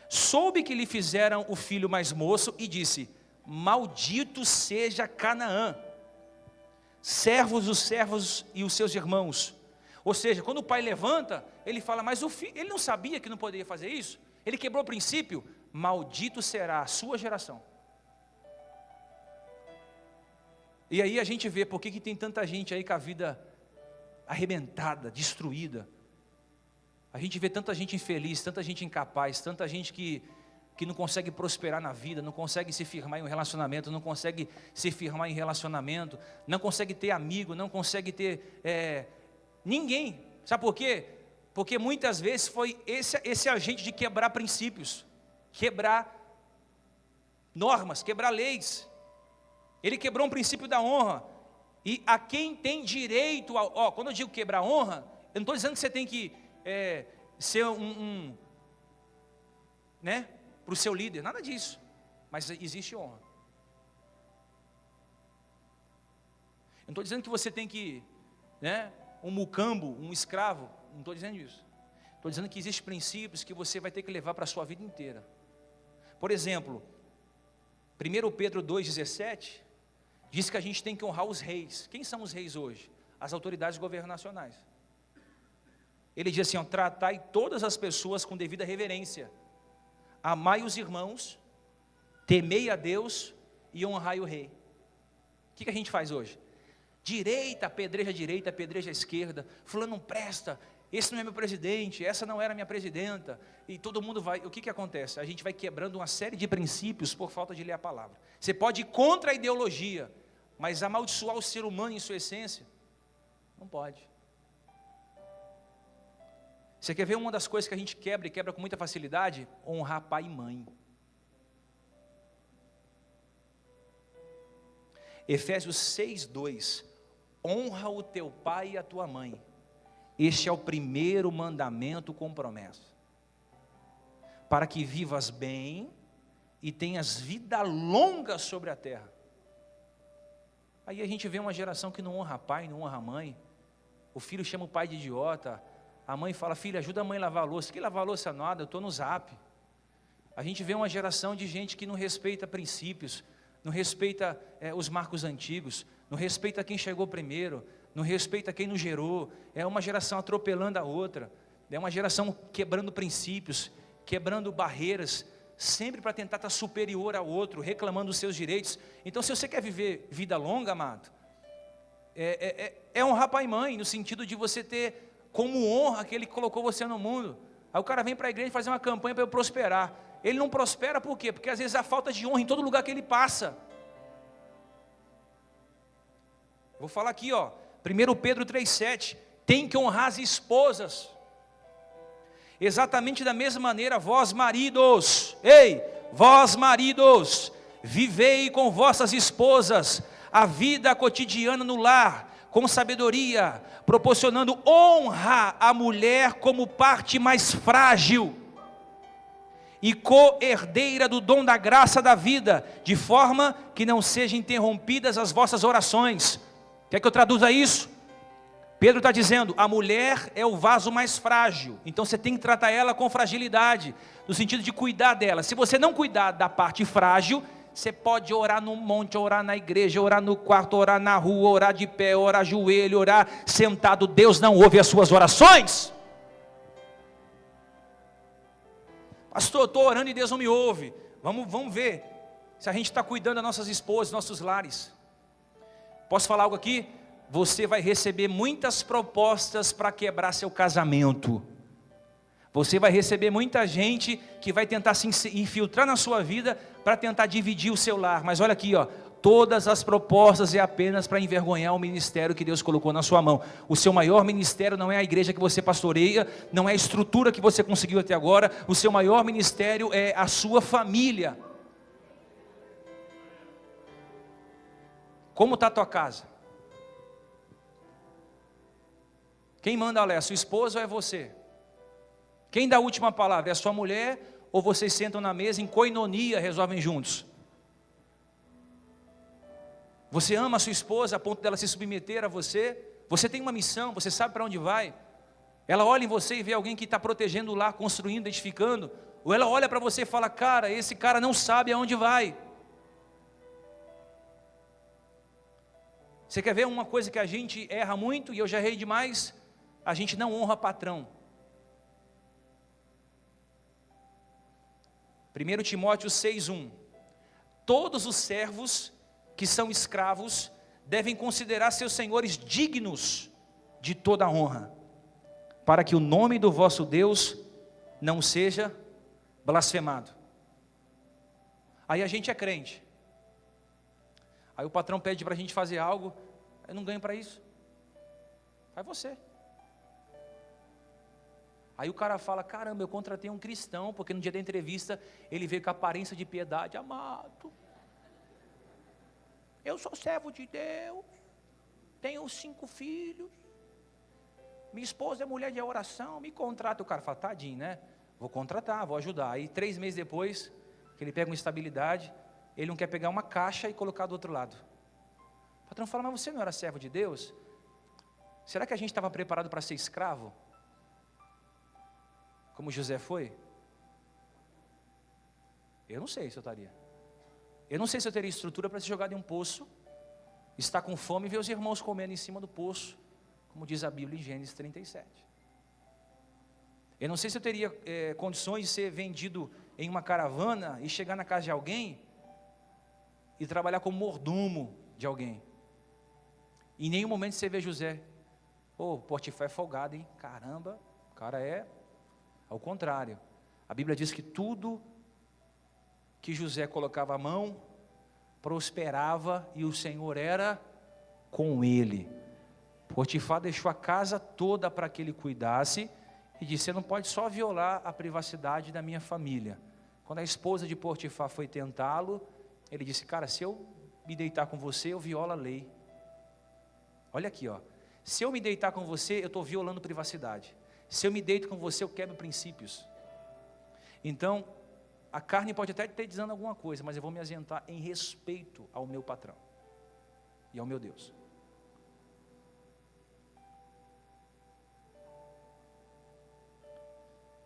soube que lhe fizeram o filho mais moço e disse: maldito seja Canaã, servos dos servos e os seus irmãos. Ou seja, quando o pai levanta, ele fala, mas o filho, ele não sabia que não poderia fazer isso? Ele quebrou o princípio, maldito será a sua geração. E aí a gente vê por que tem tanta gente aí com a vida arrebentada, destruída. A gente vê tanta gente infeliz, tanta gente incapaz, tanta gente que não consegue prosperar na vida, não consegue se firmar em um relacionamento, não consegue se firmar em relacionamento, não consegue ter amigo, não consegue ter ninguém. Sabe por quê? Porque muitas vezes foi esse agente de quebrar princípios, quebrar normas, quebrar leis. Ele quebrou um princípio da honra. E a quem tem direito, quando eu digo quebrar honra, eu não estou dizendo que você tem que ser né, para o seu líder, nada disso. Mas existe honra. Eu não estou dizendo que você tem que, né, um mucambo, um escravo, não estou dizendo isso. Estou dizendo que existem princípios que você vai ter que levar para a sua vida inteira. Por exemplo, 1 Pedro 2,17, diz que a gente tem que honrar os reis. Quem são os reis hoje? As autoridades governacionais. Ele diz assim, tratai todas as pessoas com devida reverência. Amai os irmãos, temei a Deus e honrai o rei. O que a gente faz hoje? Direita, apedreja a esquerda. Fulano não presta, esse não é meu presidente, essa não era minha presidenta. E todo mundo vai, o que acontece? A gente vai quebrando uma série de princípios por falta de ler a palavra. Você pode ir contra a ideologia, mas amaldiçoar o ser humano em sua essência, não pode. Você quer ver uma das coisas que a gente quebra e quebra com muita facilidade? Honrar pai e mãe. Efésios 6:2, honra o teu pai e a tua mãe. Este é o primeiro mandamento com promessa, para que vivas bem e tenhas vida longa sobre a terra. Aí a gente vê uma geração que não honra pai, não honra mãe. O filho chama o pai de idiota. A mãe fala, filho, ajuda a mãe a lavar a louça. Que lavar a louça nada, eu estou no Zap. A gente vê uma geração de gente que não respeita princípios, não respeita os marcos antigos, não respeita quem chegou primeiro, não respeita quem nos gerou. É uma geração atropelando a outra, é uma geração quebrando princípios, quebrando barreiras, sempre para tentar estar superior ao outro, reclamando dos seus direitos. Então, se você quer viver vida longa, amado, é honrar pai e mãe, no sentido de você ter como honra aquele que colocou você no mundo. Aí o cara vem para a igreja fazer uma campanha para eu prosperar. Ele não prospera por quê? Porque às vezes há falta de honra em todo lugar que ele passa. Vou falar aqui, 1 Pedro 3,7, tem que honrar as esposas. Exatamente da mesma maneira, vós maridos, vós maridos, vivei com vossas esposas a vida cotidiana no lar, com sabedoria, proporcionando honra à mulher como parte mais frágil e co-herdeira do dom da graça da vida, de forma que não sejam interrompidas as vossas orações. Quer que eu traduza isso? Pedro está dizendo, a mulher é o vaso mais frágil, então você tem que tratar ela com fragilidade, no sentido de cuidar dela. Se você não cuidar da parte frágil, você pode orar no monte, orar na igreja, orar no quarto, orar na rua, orar de pé, orar joelho, orar sentado. Deus não ouve as suas orações. Pastor, eu estou orando e Deus não me ouve. Vamos ver se a gente está cuidando das nossas esposas, nossos lares. Posso falar algo aqui? Você vai receber muitas propostas para quebrar seu casamento. Você vai receber muita gente que vai tentar se infiltrar na sua vida para tentar dividir o seu lar. Mas olha aqui, todas as propostas é apenas para envergonhar o ministério que Deus colocou na sua mão. O seu maior ministério não é a igreja que você pastoreia, não é a estrutura que você conseguiu até agora. O seu maior ministério é a sua família. Como está a tua casa? Quem manda a sua esposa ou é você? Quem dá a última palavra? É a sua mulher ou vocês sentam na mesa em koinonia, resolvem juntos? Você ama a sua esposa a ponto dela se submeter a você? Você tem uma missão, você sabe para onde vai? Ela olha em você e vê alguém que está protegendo o lar, construindo, edificando? Ou ela olha para você e fala, cara, esse cara não sabe aonde vai? Você quer ver uma coisa que a gente erra muito, e eu já errei demais? A gente não honra patrão. 1 Timóteo 6:1. Todos os servos que são escravos devem considerar seus senhores dignos de toda honra, para que o nome do vosso Deus não seja blasfemado. Aí a gente é crente. Aí o patrão pede para a gente fazer algo, eu não ganho para isso. Faz você. Aí o cara fala, caramba, eu contratei um cristão, porque no dia da entrevista ele veio com a aparência de piedade. Amado, eu sou servo de Deus, tenho 5 filhos, minha esposa é mulher de oração, me contrata. O cara fala, tadinho, né? Vou contratar, vou ajudar. Aí 3 meses depois, que ele pega uma estabilidade, ele não quer pegar uma caixa e colocar do outro lado. O patrão fala, mas você não era servo de Deus? Será que a gente estava preparado para ser escravo? Como José foi? Eu não sei se eu estaria. Eu não sei se eu teria estrutura para ser jogado em um poço, estar com fome e ver os irmãos comendo em cima do poço, como diz a Bíblia em Gênesis 37. Eu não sei se eu teria condições de ser vendido em uma caravana e chegar na casa de alguém e trabalhar como mordomo de alguém. Em nenhum momento você vê José, Potifar é folgado, hein? Caramba, o cara é... Ao contrário, a Bíblia diz que tudo que José colocava a mão, prosperava e o Senhor era com ele. Potifar deixou a casa toda para que ele cuidasse e disse, você não pode só violar a privacidade da minha família. Quando a esposa de Potifar foi tentá-lo, ele disse, cara, se eu me deitar com você, eu violo a lei. Olha aqui, se eu me deitar com você, eu estou violando privacidade. Se eu me deito com você, eu quebro princípios. Então, a carne pode até ter dizendo alguma coisa, mas eu vou me ausentar em respeito ao meu patrão e ao meu Deus.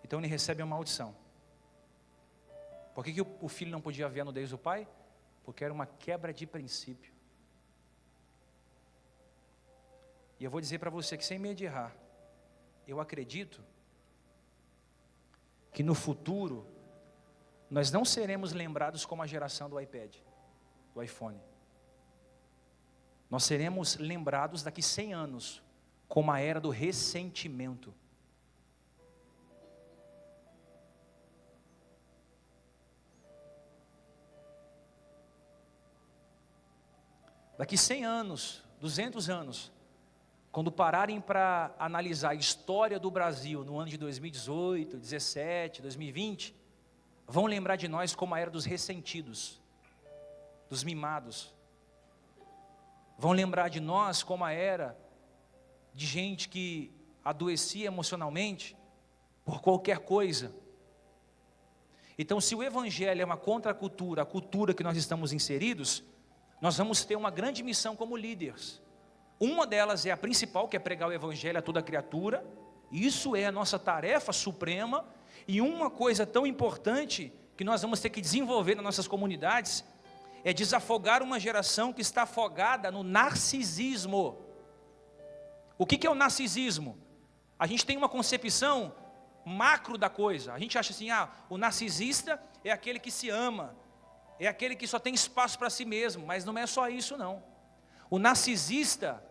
Então ele recebe uma maldição. Por que o filho não podia ver a nudez do pai? Porque era uma quebra de princípio. E eu vou dizer para você que sem medo de errar, eu acredito que no futuro nós não seremos lembrados como a geração do iPad, do iPhone. Nós seremos lembrados daqui 100 anos como a era do ressentimento. Daqui 100 anos, 200 anos, quando pararem para analisar a história do Brasil no ano de 2018, 2017, 2020, vão lembrar de nós como a era dos ressentidos, dos mimados. Vão lembrar de nós como a era de gente que adoecia emocionalmente por qualquer coisa. Então, se o Evangelho é uma contracultura, a cultura que nós estamos inseridos, nós vamos ter uma grande missão como líderes. Uma delas é a principal, que é pregar o Evangelho a toda criatura. Isso é a nossa tarefa suprema. E uma coisa tão importante que nós vamos ter que desenvolver nas nossas comunidades é desafogar uma geração que está afogada no narcisismo. O que é o narcisismo? A gente tem uma concepção macro da coisa. A gente acha assim, o narcisista é aquele que se ama, é aquele que só tem espaço para si mesmo, mas não é só isso não. O narcisista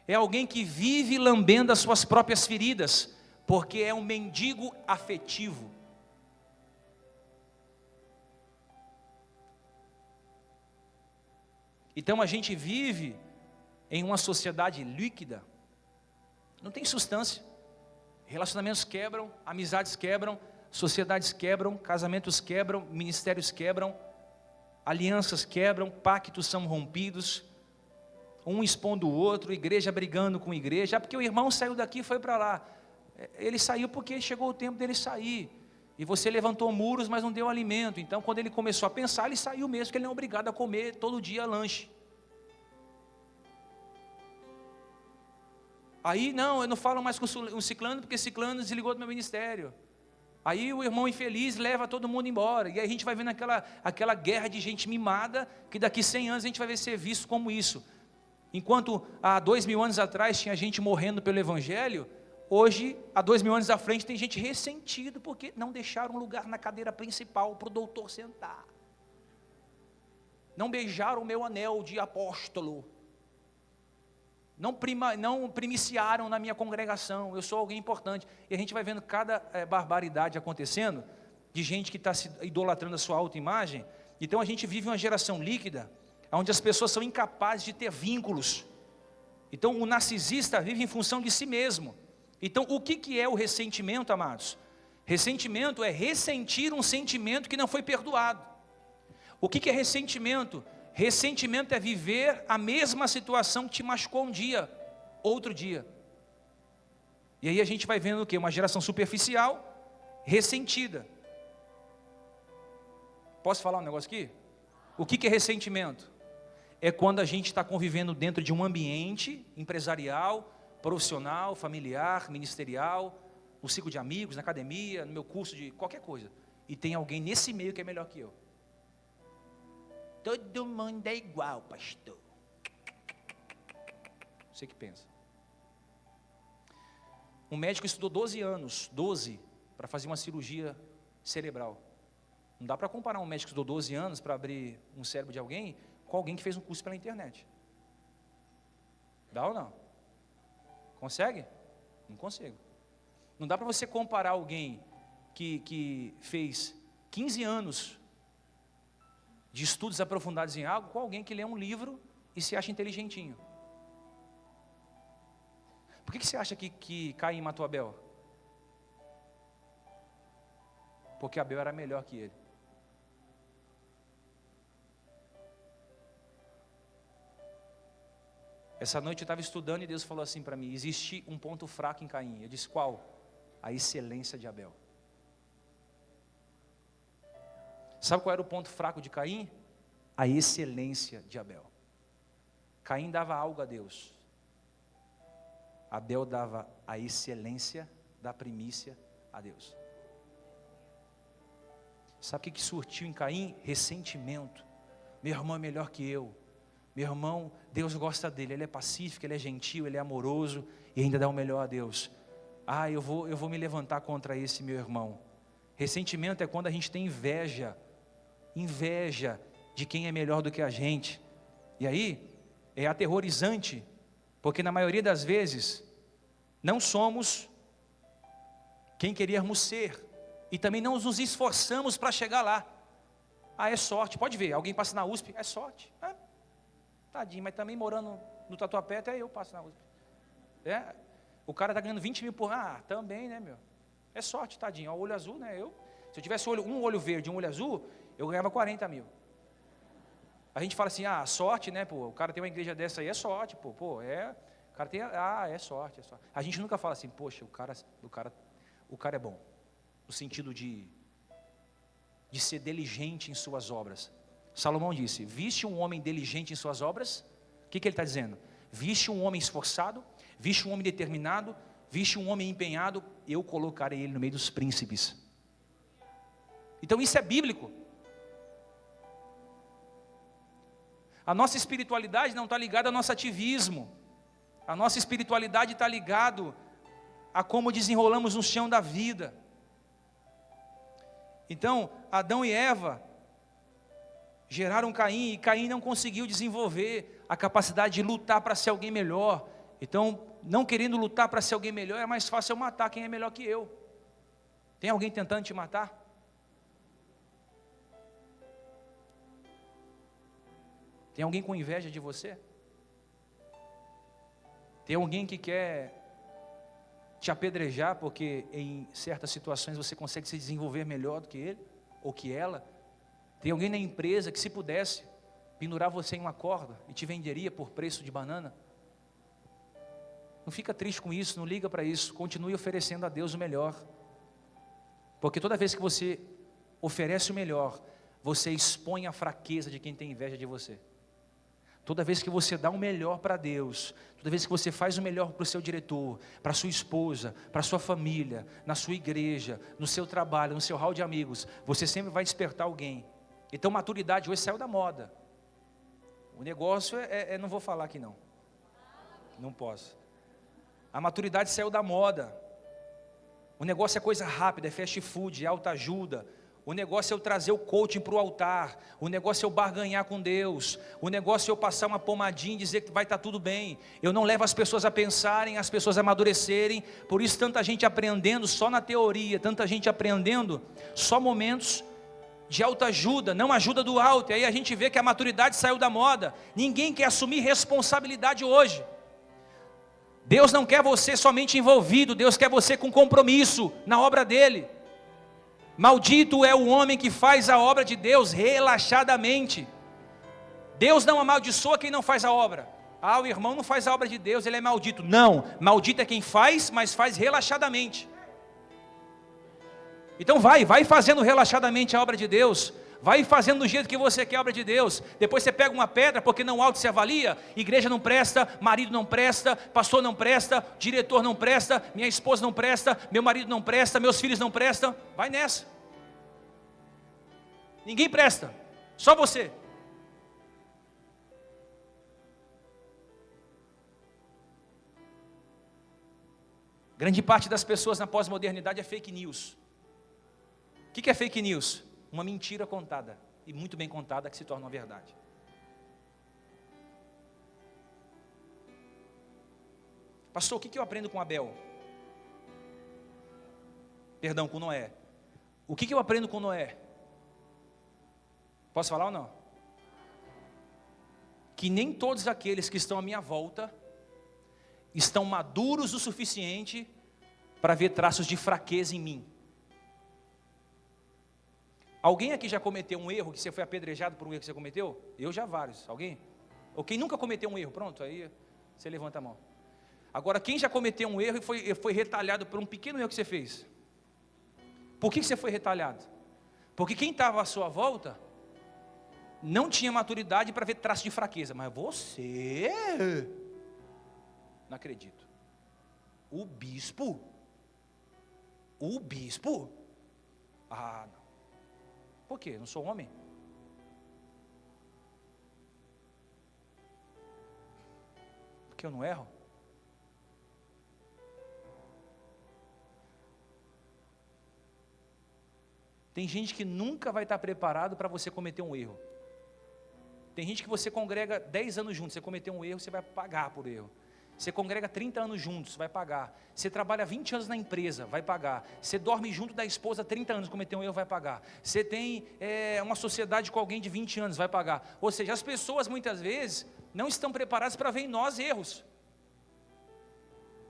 é alguém que vive lambendo as suas próprias feridas, porque é um mendigo afetivo. Então a gente vive em uma sociedade líquida, não tem substância, relacionamentos quebram, amizades quebram, sociedades quebram, casamentos quebram, ministérios quebram, alianças quebram, pactos são rompidos, um expondo o outro, igreja brigando com igreja, porque o irmão saiu daqui e foi para lá. Ele saiu porque chegou o tempo dele sair, e você levantou muros, mas não deu alimento. Então quando ele começou a pensar, ele saiu mesmo, porque ele não é obrigado a comer todo dia lanche. Aí não, eu não falo mais com um ciclano, porque ciclano desligou do meu ministério. Aí o irmão infeliz leva todo mundo embora, e aí a gente vai vendo aquela guerra de gente mimada, que daqui 100 anos a gente vai ver ser visto como isso. Enquanto há 2000 anos atrás tinha gente morrendo pelo Evangelho, Hoje, há 2000 anos à frente, tem gente ressentido porque não deixaram lugar na cadeira principal para o doutor sentar. Não beijaram o meu anel de apóstolo. Não primiciaram na minha congregação. Eu sou alguém importante. E a gente vai vendo cada barbaridade acontecendo, de gente que está se idolatrando a sua autoimagem. Então a gente vive uma geração líquida, onde as pessoas são incapazes de ter vínculos. Então o narcisista vive em função de si mesmo. Então o que é o ressentimento, amados? Ressentimento é ressentir um sentimento que não foi perdoado. O que é ressentimento? Ressentimento é viver a mesma situação que te machucou um dia, outro dia. E aí a gente vai vendo o quê? Uma geração superficial, ressentida. Posso falar um negócio aqui? O que é ressentimento? É quando a gente está convivendo dentro de um ambiente empresarial, profissional, familiar, ministerial, no ciclo de amigos, na academia, no meu curso de qualquer coisa. E tem alguém nesse meio que é melhor que eu. Todo mundo é igual, pastor. Você que pensa. Um médico estudou 12 anos, para fazer uma cirurgia cerebral. Não dá para comparar um médico que estudou 12 anos para abrir um cérebro de alguém com alguém que fez um curso pela internet. Dá ou não? Consegue? Não consigo. Não dá para você comparar alguém que fez 15 anos de estudos aprofundados em algo com alguém que lê um livro e se acha inteligentinho. Por que você acha que Caim matou Abel? Porque Abel era melhor que ele. Essa noite eu estava estudando e Deus falou assim para mim: existe um ponto fraco em Caim. Eu disse: qual? A excelência de Abel. Sabe qual era o ponto fraco de Caim? A excelência de Abel. Caim dava algo a Deus. Abel dava a excelência da primícia a Deus. Sabe o que surtiu em Caim? Ressentimento. Meu irmão é melhor que eu. Meu irmão, Deus gosta dele, ele é pacífico, ele é gentil, ele é amoroso e ainda dá o melhor a Deus. Eu vou me levantar contra esse meu irmão. Ressentimento é quando a gente tem inveja de quem é melhor do que a gente. E aí, é aterrorizante, porque na maioria das vezes, não somos quem queríamos ser, e também não nos esforçamos para chegar lá. É sorte, pode ver, alguém passa na USP, é sorte. Tadinho, mas também morando no Tatuapé, até eu passo na USP. O cara está ganhando 20 mil por ano, também, né, meu? É sorte, tadinho, olho azul, né? Se eu tivesse um olho verde e um olho azul, eu ganhava 40 mil. A gente fala assim, sorte, né, pô, o cara tem uma igreja dessa aí, é sorte, o cara tem, é sorte, é sorte. A gente nunca fala assim, poxa, o cara é bom, no sentido de ser diligente em suas obras. Salomão disse, viste um homem diligente em suas obras? O que ele está dizendo? Viste um homem esforçado, viste um homem determinado, viste um homem empenhado, eu colocarei ele no meio dos príncipes. Então isso é bíblico. A nossa espiritualidade não está ligada ao nosso ativismo. A nossa espiritualidade está ligada a como desenrolamos no chão da vida. Então, Adão e Eva geraram Caim, e Caim não conseguiu desenvolver a capacidade de lutar para ser alguém melhor. Então, não querendo lutar para ser alguém melhor, é mais fácil eu matar quem é melhor que eu. Tem alguém tentando te matar? Tem alguém com inveja de você? Tem alguém que quer te apedrejar porque em certas situações você consegue se desenvolver melhor do que ele ou que ela? Tem alguém na empresa que, se pudesse, pendurar você em uma corda e te venderia por preço de banana? Não fica triste com isso, não liga para isso, continue oferecendo a Deus o melhor. Porque toda vez que você oferece o melhor, você expõe a fraqueza de quem tem inveja de você. Toda vez que você dá o melhor para Deus, toda vez que você faz o melhor para o seu diretor, para a sua esposa, para a sua família, na sua igreja, no seu trabalho, no seu hall de amigos, você sempre vai despertar alguém. Então maturidade hoje saiu da moda. O negócio não vou falar aqui não. Não posso. A maturidade saiu da moda. O negócio é coisa rápida, é fast food, é autoajuda. O negócio é eu trazer o coaching para o altar. O negócio é eu barganhar com Deus. O negócio é eu passar uma pomadinha e dizer que vai estar tudo bem. Eu não levo as pessoas a pensarem, as pessoas a amadurecerem. Por isso tanta gente aprendendo só na teoria, tanta gente aprendendo só momentos de autoajuda, não ajuda do alto. E aí a gente vê que a maturidade saiu da moda. Ninguém quer assumir responsabilidade hoje. Deus não quer você somente envolvido, Deus quer você com compromisso na obra dele. Maldito é o homem que faz a obra de Deus relaxadamente. Deus não amaldiçoa quem não faz a obra. Ah, o irmão não faz a obra de Deus, ele é maldito. Não, maldito é quem faz, mas faz relaxadamente. Então vai fazendo relaxadamente a obra de Deus. Vai fazendo do jeito que você quer a obra de Deus. Depois você pega uma pedra, porque não auto se avalia. Igreja não presta, marido não presta, pastor não presta, diretor não presta, minha esposa não presta, meu marido não presta, meus filhos não prestam. Vai nessa. Ninguém presta, só você. Grande parte das pessoas na pós-modernidade é fake news. O que é fake news? Uma mentira contada, e muito bem contada, que se torna uma verdade. Pastor, o que eu aprendo com Abel? Perdão, com Noé. O que eu aprendo com Noé? Posso falar ou não? Que nem todos aqueles que estão à minha volta estão maduros o suficiente para ver traços de fraqueza em mim. Alguém aqui já cometeu um erro, que você foi apedrejado por um erro que você cometeu? Eu já vários. Alguém? Ou quem nunca cometeu um erro? Pronto, aí você levanta a mão. Agora, quem já cometeu um erro e foi retalhado por um pequeno erro que você fez? Por que você foi retalhado? Porque quem estava à sua volta não tinha maturidade para ver traço de fraqueza. Mas você... Não acredito. O bispo? Ah, não. Por quê? Não sou homem? Porque eu não erro? Tem gente que nunca vai estar preparado para você cometer um erro. Tem gente que você congrega 10 anos juntos, você cometeu um erro, você vai pagar por erro. Você congrega 30 anos juntos, vai pagar. Você trabalha 20 anos na empresa, vai pagar. Você dorme junto da esposa 30 anos, cometeu um erro, vai pagar. Você tem uma sociedade com alguém de 20 anos, vai pagar. Ou seja, as pessoas muitas vezes não estão preparadas para ver em nós erros.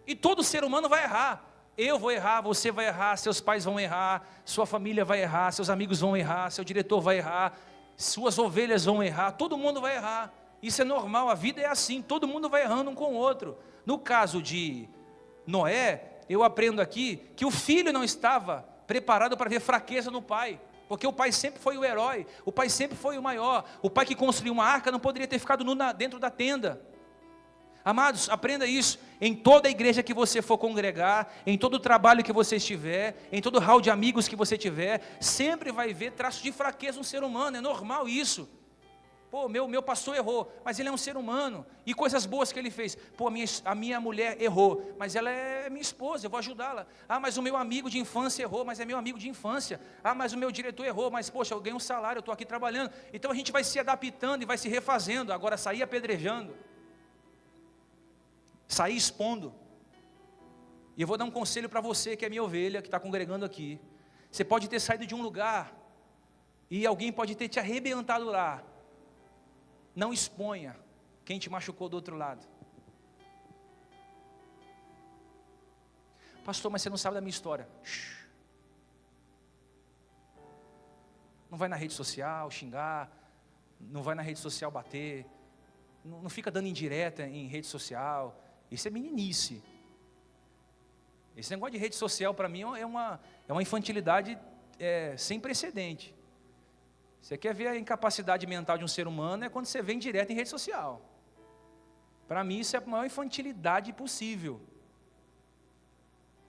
E todo ser humano vai errar. Eu vou errar, você vai errar, seus pais vão errar, sua família vai errar, seus amigos vão errar, seu diretor vai errar, suas ovelhas vão errar, todo mundo vai errar. Isso é normal, a vida é assim, todo mundo vai errando um com o outro. No caso de Noé, eu aprendo aqui que o filho não estava preparado para ver fraqueza no pai, porque o pai sempre foi o herói, o pai sempre foi o maior. O pai que construiu uma arca não poderia ter ficado nu dentro da tenda. Amados, aprenda isso. Em toda a igreja que você for congregar, em todo o trabalho que você estiver, em todo o hall de amigos que você tiver, sempre vai ver traços de fraqueza no ser humano, é normal isso. Pô, meu pastor errou, mas ele é um ser humano, e coisas boas que ele fez. Pô, a minha mulher errou, mas ela é minha esposa, eu vou ajudá-la. Ah, mas o meu amigo de infância errou, mas é meu amigo de infância. Ah, mas o meu diretor errou, mas poxa, eu ganho um salário, eu estou aqui trabalhando. Então a gente vai se adaptando e vai se refazendo. Agora sair apedrejando, sair expondo. E eu vou dar um conselho para você que é minha ovelha, que está congregando aqui. Você pode ter saído de um lugar, e alguém pode ter te arrebentado lá. Não exponha quem te machucou do outro lado. Pastor, mas você não sabe da minha história. Não vai na rede social xingar, não vai na rede social bater, não fica dando indireta em rede social. Isso é meninice. Esse negócio de rede social para mim é uma infantilidade sem precedente. Você quer ver a incapacidade mental de um ser humano, é quando você vem direto em rede social. Para mim isso é a maior infantilidade possível.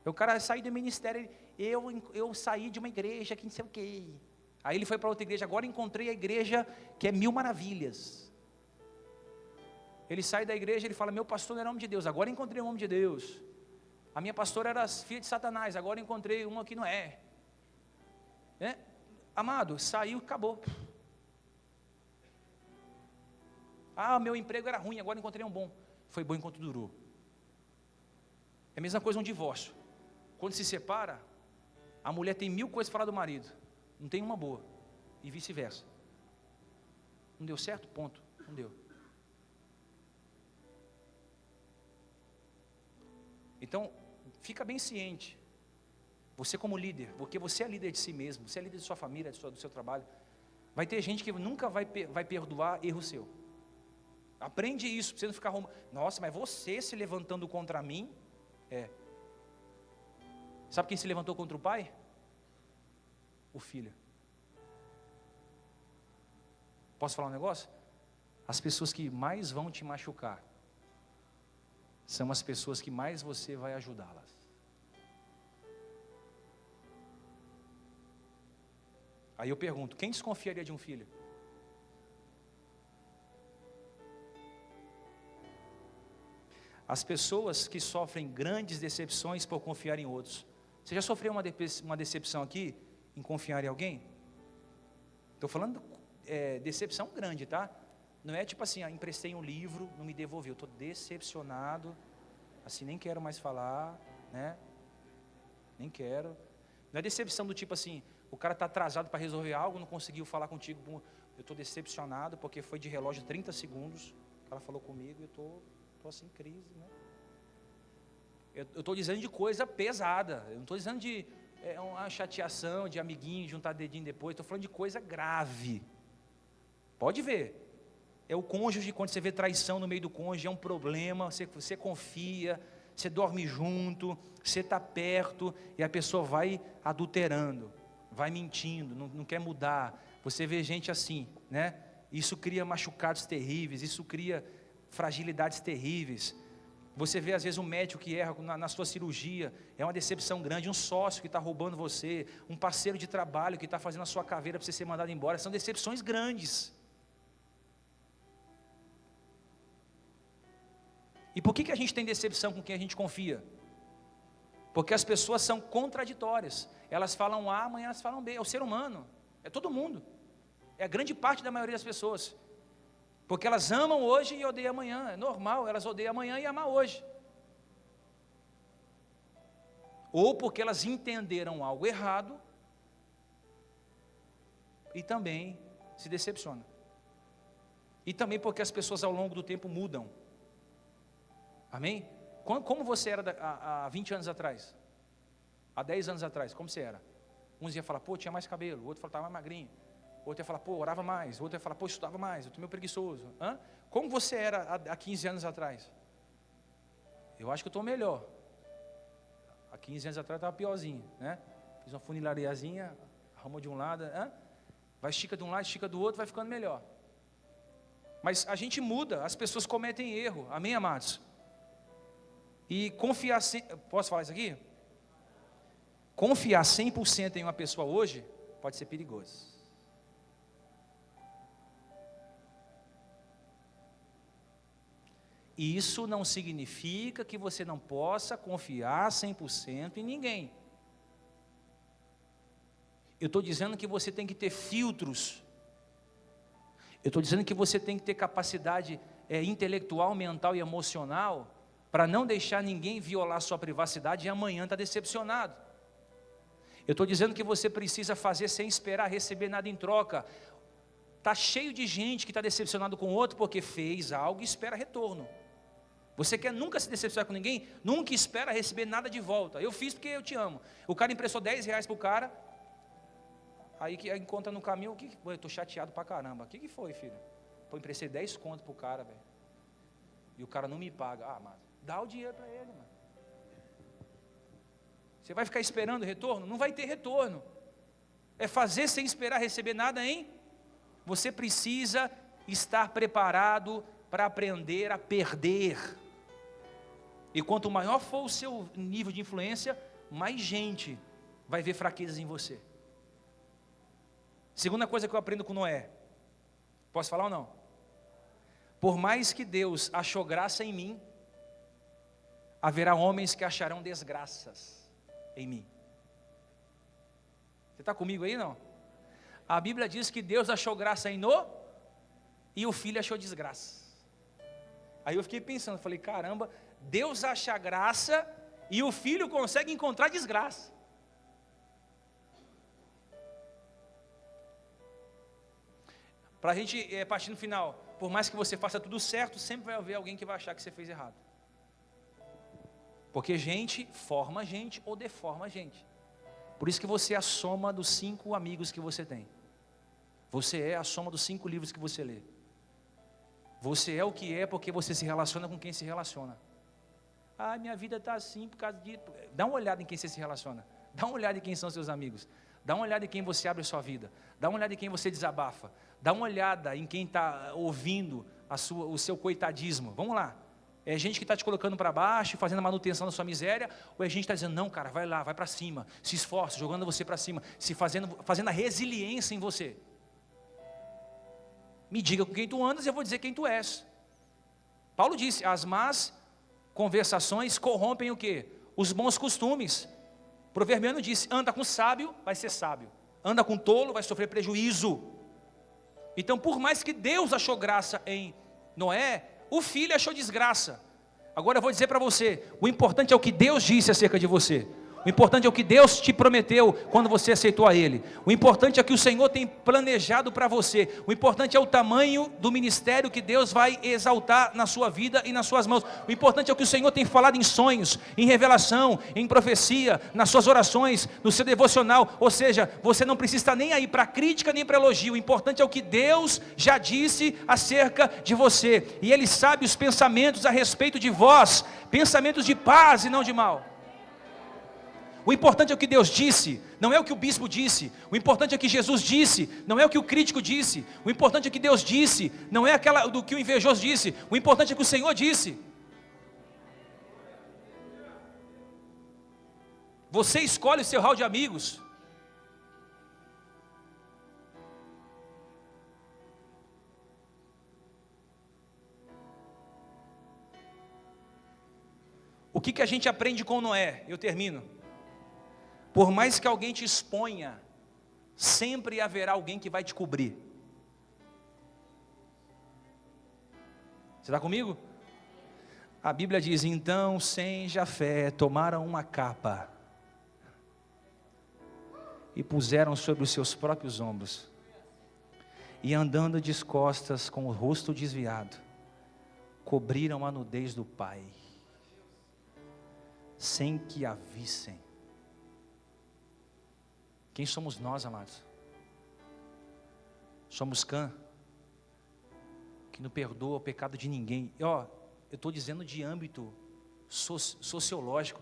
O cara sair do ministério, eu saí de uma igreja que não sei o quê. Aí ele foi para outra igreja, agora encontrei a igreja que é 1000 maravilhas. Ele sai da igreja, ele fala, meu pastor não era homem de Deus, agora encontrei um homem de Deus. A minha pastora era filha de Satanás, agora encontrei uma que não é. Amado, saiu, acabou. Meu emprego era ruim, agora encontrei um bom. Foi bom enquanto durou. É a mesma coisa um divórcio. Quando se separa, a mulher tem 1000 coisas para falar do marido, não tem uma boa, e vice-versa. Não deu certo? Ponto. Não deu. Então, fica bem ciente. Você como líder, porque você é líder de si mesmo, você é líder de sua família, do seu trabalho. Vai ter gente que nunca vai perdoar erro seu. Aprende isso, para você não ficar nossa, mas você se levantando contra mim? Sabe quem se levantou contra o pai? O filho. Posso falar um negócio? As pessoas que mais vão te machucar são as pessoas que mais você vai ajudá-las. Aí eu pergunto, quem desconfiaria de um filho? As pessoas que sofrem grandes decepções por confiar em outros. Você já sofreu uma decepção aqui em confiar em alguém? Estou falando decepção grande, tá? Não é tipo assim, emprestei um livro, não me devolveu. Estou decepcionado, assim, nem quero mais falar, né? Nem quero. Não é decepção do tipo assim, o cara está atrasado para resolver algo, não conseguiu falar contigo. Eu estou decepcionado porque foi de relógio 30 segundos. O cara falou comigo e eu estou assim, em crise, né? Eu estou dizendo de coisa pesada. Eu não estou dizendo de uma chateação, de amiguinho, juntar dedinho depois. Estou falando de coisa grave. Pode ver. É o cônjuge, quando você vê traição no meio do cônjuge, é um problema. Você confia, você dorme junto, você está perto, e a pessoa vai adulterando, vai mentindo, não quer mudar. Você vê gente assim, né? Isso cria machucados terríveis, isso cria fragilidades terríveis. Você vê às vezes um médico que erra na sua cirurgia, é uma decepção grande. Um sócio que está roubando você, um parceiro de trabalho que está fazendo a sua caveira para você ser mandado embora. São decepções grandes. E por que a gente tem decepção com quem a gente confia? Porque as pessoas são contraditórias. Elas falam A, amanhã elas falam B. É o ser humano, é todo mundo. É a grande parte da maioria das pessoas. Porque elas amam hoje e odeiam amanhã. É normal, elas odeiam amanhã e amam hoje. Ou porque elas entenderam algo errado e também se decepcionam. E também porque as pessoas ao longo do tempo mudam. Amém? Como você era há 20 anos atrás? Há 10 anos atrás, como você era? Uns iam falar, tinha mais cabelo. O outro falava, estava mais magrinho. Outro ia falar, orava mais. Outro ia falar, estudava mais. Eu estou meio preguiçoso. Como você era há 15 anos atrás? Eu acho que eu estou melhor. Há 15 anos atrás eu estava piorzinho, né? Fiz uma funilariazinha, arrumou de um lado, vai estica de um lado, estica do outro, vai ficando melhor. Mas a gente muda, as pessoas cometem erro. Amém, amados? E confiar, posso falar isso aqui? Confiar 100% em uma pessoa hoje pode ser perigoso. Isso não significa que você não possa confiar 100% em ninguém. Eu estou dizendo que você tem que ter filtros. Eu estou dizendo que você tem que ter capacidade intelectual, mental e emocional para não deixar ninguém violar sua privacidade e amanhã estar decepcionado. Eu estou dizendo que você precisa fazer sem esperar receber nada em troca. Está cheio de gente que está decepcionado com o outro porque fez algo e espera retorno. Você quer nunca se decepcionar com ninguém? Nunca espera receber nada de volta. Eu fiz porque eu te amo. O cara emprestou R$10 para o cara. Aí que encontra no caminho, eu estou chateado pra caramba. O que foi, filho? Eu emprestei 10 conto para o cara, velho. E o cara não me paga. Mano, dá o dinheiro para ele, mano. Você vai ficar esperando retorno? Não vai ter retorno. É fazer sem esperar receber nada, hein? Você precisa estar preparado para aprender a perder. E quanto maior for o seu nível de influência, mais gente vai ver fraquezas em você. Segunda coisa que eu aprendo com Noé. Posso falar ou não? Por mais que Deus achou graça em mim, haverá homens que acharão desgraças em mim. Você está comigo aí, não? A Bíblia diz que Deus achou graça em Noé e o filho achou desgraça. Aí eu fiquei pensando, falei, caramba, Deus acha graça e o filho consegue encontrar desgraça. Para a gente partir no final, por mais que você faça tudo certo, sempre vai haver alguém que vai achar que você fez errado. Porque gente forma gente ou deforma gente. Por isso que você é a soma dos 5 amigos que você tem. Você é a soma dos 5 livros que você lê. Você é o que é porque você se relaciona com quem se relaciona. Ah, minha vida está assim por causa de... Dá uma olhada em quem você se relaciona. Dá uma olhada em quem são seus amigos. Dá uma olhada em quem você abre a sua vida. Dá uma olhada em quem você desabafa. Dá uma olhada em quem está ouvindo o seu coitadismo. Vamos lá. É gente que está te colocando para baixo, fazendo a manutenção da sua miséria, ou é gente que está dizendo, não cara, vai lá, vai para cima, se esforça, jogando você para cima, fazendo a resiliência em você. Me diga com quem tu andas e eu vou dizer quem tu és. Paulo disse, as más conversações corrompem o quê? Os bons costumes. Proverbiano disse, anda com sábio, vai ser sábio. Anda com tolo, vai sofrer prejuízo. Então, por mais que Deus achou graça em Noé, o filho achou desgraça. Agora eu vou dizer para você, o importante é o que Deus disse acerca de você. O importante é o que Deus te prometeu quando você aceitou a Ele. O importante é o que o Senhor tem planejado para você. O importante é o tamanho do ministério que Deus vai exaltar na sua vida e nas suas mãos. O importante é o que o Senhor tem falado em sonhos, em revelação, em profecia, nas suas orações, no seu devocional. Ou seja, você não precisa estar nem aí para crítica nem para elogio. O importante é o que Deus já disse acerca de você. E Ele sabe os pensamentos a respeito de vós, pensamentos de paz e não de mal. O importante é o que Deus disse, não é o que o bispo disse. O importante é o que Jesus disse, não é o que o crítico disse. O importante é o que Deus disse, não é do que o invejoso disse. O importante é o que o Senhor disse. Você escolhe o seu hall de amigos. O que a gente aprende com Noé? Eu termino. Por mais que alguém te exponha, sempre haverá alguém que vai te cobrir. Você está comigo? A Bíblia diz, então Sem e Jafé tomaram uma capa e puseram sobre os seus próprios ombros, e andando descostas com o rosto desviado, cobriram a nudez do pai, sem que a vissem. Quem somos nós, amados? Somos Cã, que não perdoa o pecado de ninguém. Eu estou dizendo de âmbito sociológico.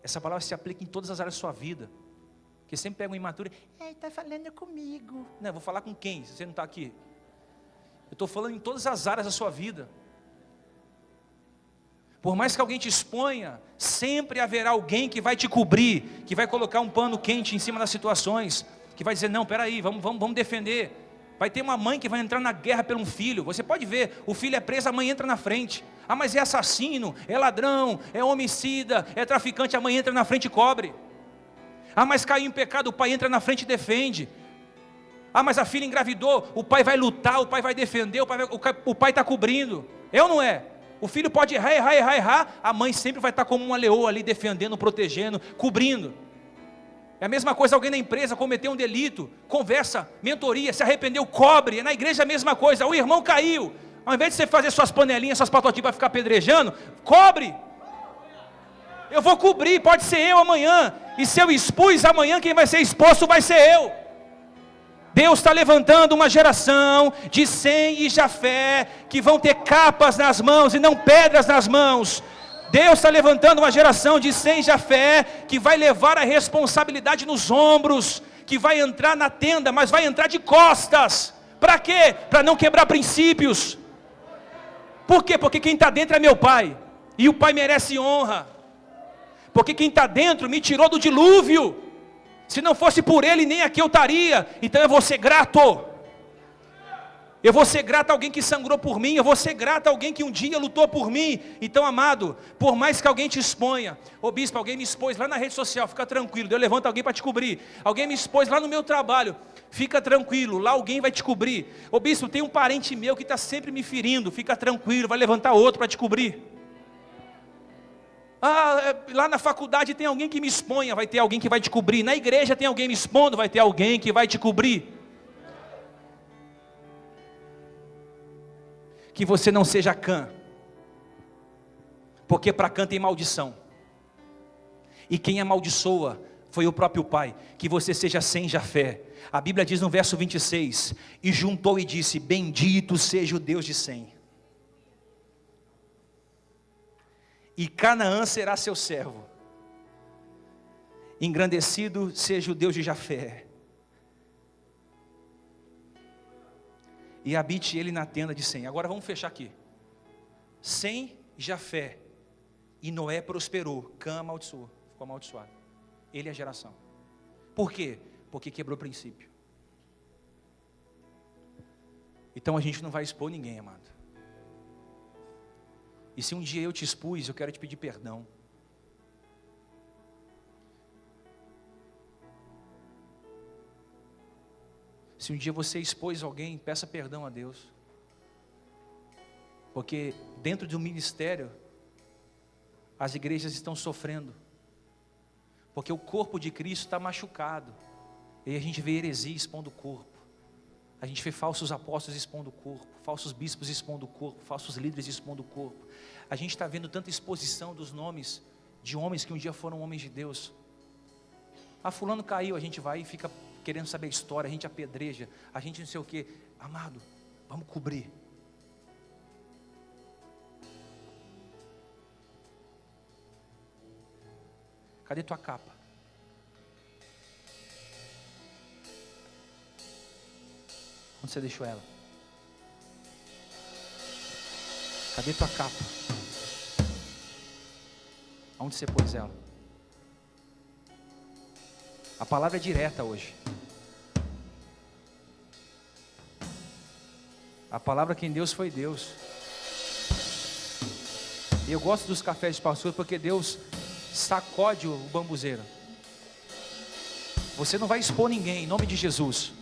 Essa palavra se aplica em todas as áreas da sua vida. Porque sempre pega um imaturo, está falando comigo. Não, eu vou falar com quem, se você não está aqui? Eu estou falando em todas as áreas da sua vida. Por mais que alguém te exponha, sempre haverá alguém que vai te cobrir, que vai colocar um pano quente em cima das situações, que vai dizer, não, peraí, vamos defender. Vai ter uma mãe que vai entrar na guerra por um filho. Você pode ver, o filho é preso, a mãe entra na frente. Ah, mas é assassino, é ladrão, é homicida, é traficante, a mãe entra na frente e cobre. Ah, mas caiu em pecado, o pai entra na frente e defende. Ah, mas a filha engravidou, o pai vai lutar, o pai vai defender, o pai está cobrindo. É ou não é? O filho pode errar, a mãe sempre vai estar como uma leoa ali, defendendo, protegendo, cobrindo. É a mesma coisa, alguém na empresa cometeu um delito, conversa, mentoria, se arrependeu, cobre. Na igreja é a mesma coisa, o irmão caiu, ao invés de você fazer suas panelinhas, suas patotinhas para ficar apedrejando, cobre. Eu vou cobrir, pode ser eu amanhã, e se eu expus amanhã, quem vai ser exposto vai ser eu. Deus está levantando uma geração de Sem e Jafé, que vão ter capas nas mãos e não pedras nas mãos. Deus está levantando uma geração de Sem e Jafé, que vai levar a responsabilidade nos ombros, que vai entrar na tenda, mas vai entrar de costas. Para quê? Para não quebrar princípios. Por quê? Porque quem está dentro é meu pai, e o pai merece honra. Porque quem está dentro me tirou do dilúvio. Se não fosse por ele, nem aqui eu estaria. Então eu vou ser grato. Eu vou ser grato a alguém que sangrou por mim. Eu vou ser grato a alguém que um dia lutou por mim. Então, amado, por mais que alguém te exponha. Ô bispo, alguém me expôs lá na rede social. Fica tranquilo, Deus levanta alguém para te cobrir. Alguém me expôs lá no meu trabalho. Fica tranquilo, lá alguém vai te cobrir. Ô bispo, tem um parente meu que está sempre me ferindo. Fica tranquilo, vai levantar outro para te cobrir. Lá na faculdade tem alguém que me exponha. Vai ter alguém que vai te cobrir. Na igreja tem alguém me expondo. Vai ter alguém que vai te cobrir. Que você não seja Cã, porque para Cã tem maldição, e quem amaldiçoa foi o próprio pai. Que você seja sem Jafé. A Bíblia diz no verso 26, e juntou e disse, bendito seja o Deus de Sem, e Canaã será seu servo, engrandecido seja o Deus de Jafé, e habite ele na tenda de Sem. Agora vamos fechar aqui. Sem Jafé, e Noé prosperou, Cã amaldiçoou, ficou amaldiçoado. Ele é a geração. Por quê? Porque quebrou o princípio. Então a gente não vai expor ninguém, amado. E se um dia eu te expus, eu quero te pedir perdão. Se um dia você expôs alguém, peça perdão a Deus. Porque dentro de um ministério, as igrejas estão sofrendo. Porque o corpo de Cristo está machucado. E a gente vê heresia expondo o corpo. A gente vê falsos apóstolos expondo o corpo. Falsos bispos expondo o corpo. Falsos líderes expondo o corpo. A gente está vendo tanta exposição dos nomes de homens que um dia foram homens de Deus. Fulano caiu, a gente vai e fica querendo saber a história, a gente apedreja, a gente não sei o que. Amado, vamos cobrir. Cadê tua capa? Onde você deixou ela? Cadê tua capa? Onde você pôs ela? A palavra é direta hoje. A palavra que em Deus foi Deus. E eu gosto dos cafés de pastor porque Deus sacode o bambuzeiro. Você não vai expor ninguém, em nome de Jesus.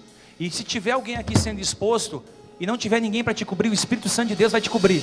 E se tiver alguém aqui sendo exposto e não tiver ninguém para te cobrir, o Espírito Santo de Deus vai te cobrir.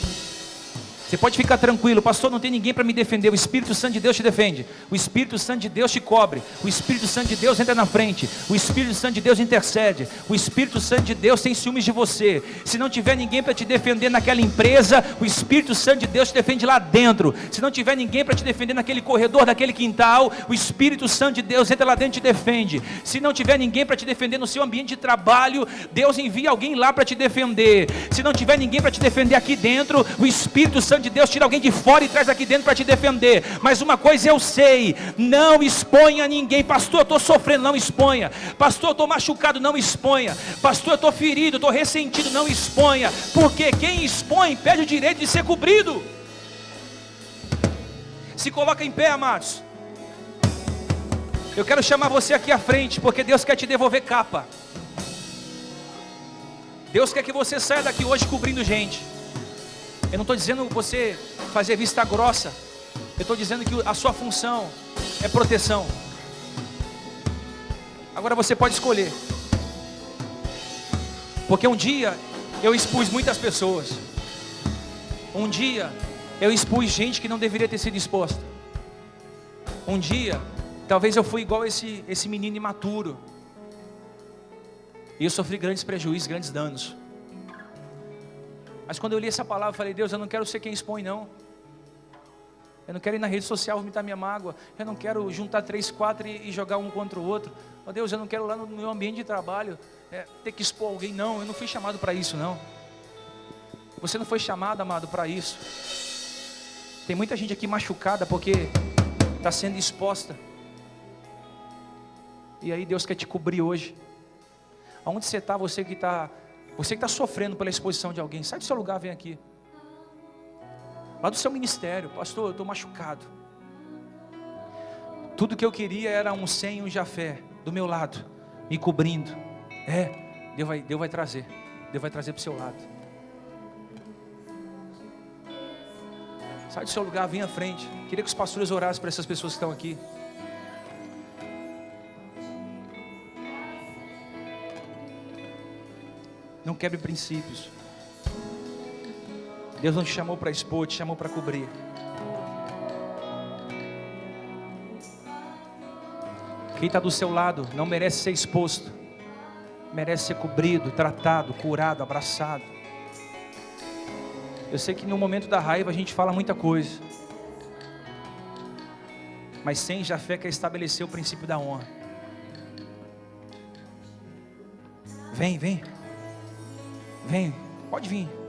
Você pode ficar tranquilo, pastor, não tem ninguém para me defender. O Espírito Santo de Deus te defende. O Espírito Santo de Deus te cobre. O Espírito Santo de Deus entra na frente. O Espírito Santo de Deus intercede. O Espírito Santo de Deus tem ciúmes de você. Se não tiver ninguém para te defender naquela empresa, o Espírito Santo de Deus te defende lá dentro. Se não tiver ninguém para te defender naquele corredor, daquele quintal, o Espírito Santo de Deus entra lá dentro e te defende. Se não tiver ninguém para te defender no seu ambiente de trabalho, Deus envia alguém lá para te defender. Se não tiver ninguém para te defender aqui dentro, o Espírito Santo de Deus tira alguém de fora e traz aqui dentro para te defender. Mas uma coisa eu sei, não exponha ninguém. Pastor, eu estou sofrendo, não exponha. Pastor, eu estou machucado, não exponha. Pastor, eu estou ferido, estou ressentido, não exponha. Porque quem expõe perde o direito de ser cobrido. Se coloca em pé, amados. Eu quero chamar você aqui à frente, porque Deus quer te devolver capa. Deus quer que você saia daqui hoje cobrindo gente. Eu não estou dizendo você fazer vista grossa. Eu estou dizendo que a sua função é proteção. Agora você pode escolher. Porque um dia eu expus muitas pessoas. Um dia eu expus gente que não deveria ter sido exposta. Um dia, talvez eu fui igual esse menino imaturo. E eu sofri grandes prejuízos, grandes danos. Mas quando eu li essa palavra, eu falei, Deus, eu não quero ser quem expõe, não. Eu não quero ir na rede social vomitar minha mágoa. Eu não quero juntar 3, 4 e jogar um contra o outro. Oh, Deus, eu não quero lá no meu ambiente de trabalho ter que expor alguém. Não, eu não fui chamado para isso, não. Você não foi chamado, amado, para isso. Tem muita gente aqui machucada porque está sendo exposta. E aí Deus quer te cobrir hoje. Aonde você está, você que está sofrendo pela exposição de alguém, sai do seu lugar, vem aqui. Lá do seu ministério, pastor, eu estou machucado. Tudo que eu queria era um Sem e um Jafé do meu lado, me cobrindo. Deus vai trazer. Deus vai trazer para o seu lado. Sai do seu lugar, vem à frente. Queria que os pastores orassem para essas pessoas que estão aqui. Não quebre princípios. Deus não te chamou para expor, te chamou para cobrir. Quem está do seu lado não merece ser exposto, merece ser cobrido, tratado, curado, abraçado. Eu sei que no momento da raiva a gente fala muita coisa, mas sem Jafé quer estabelecer o princípio da honra. Vem, pode vir.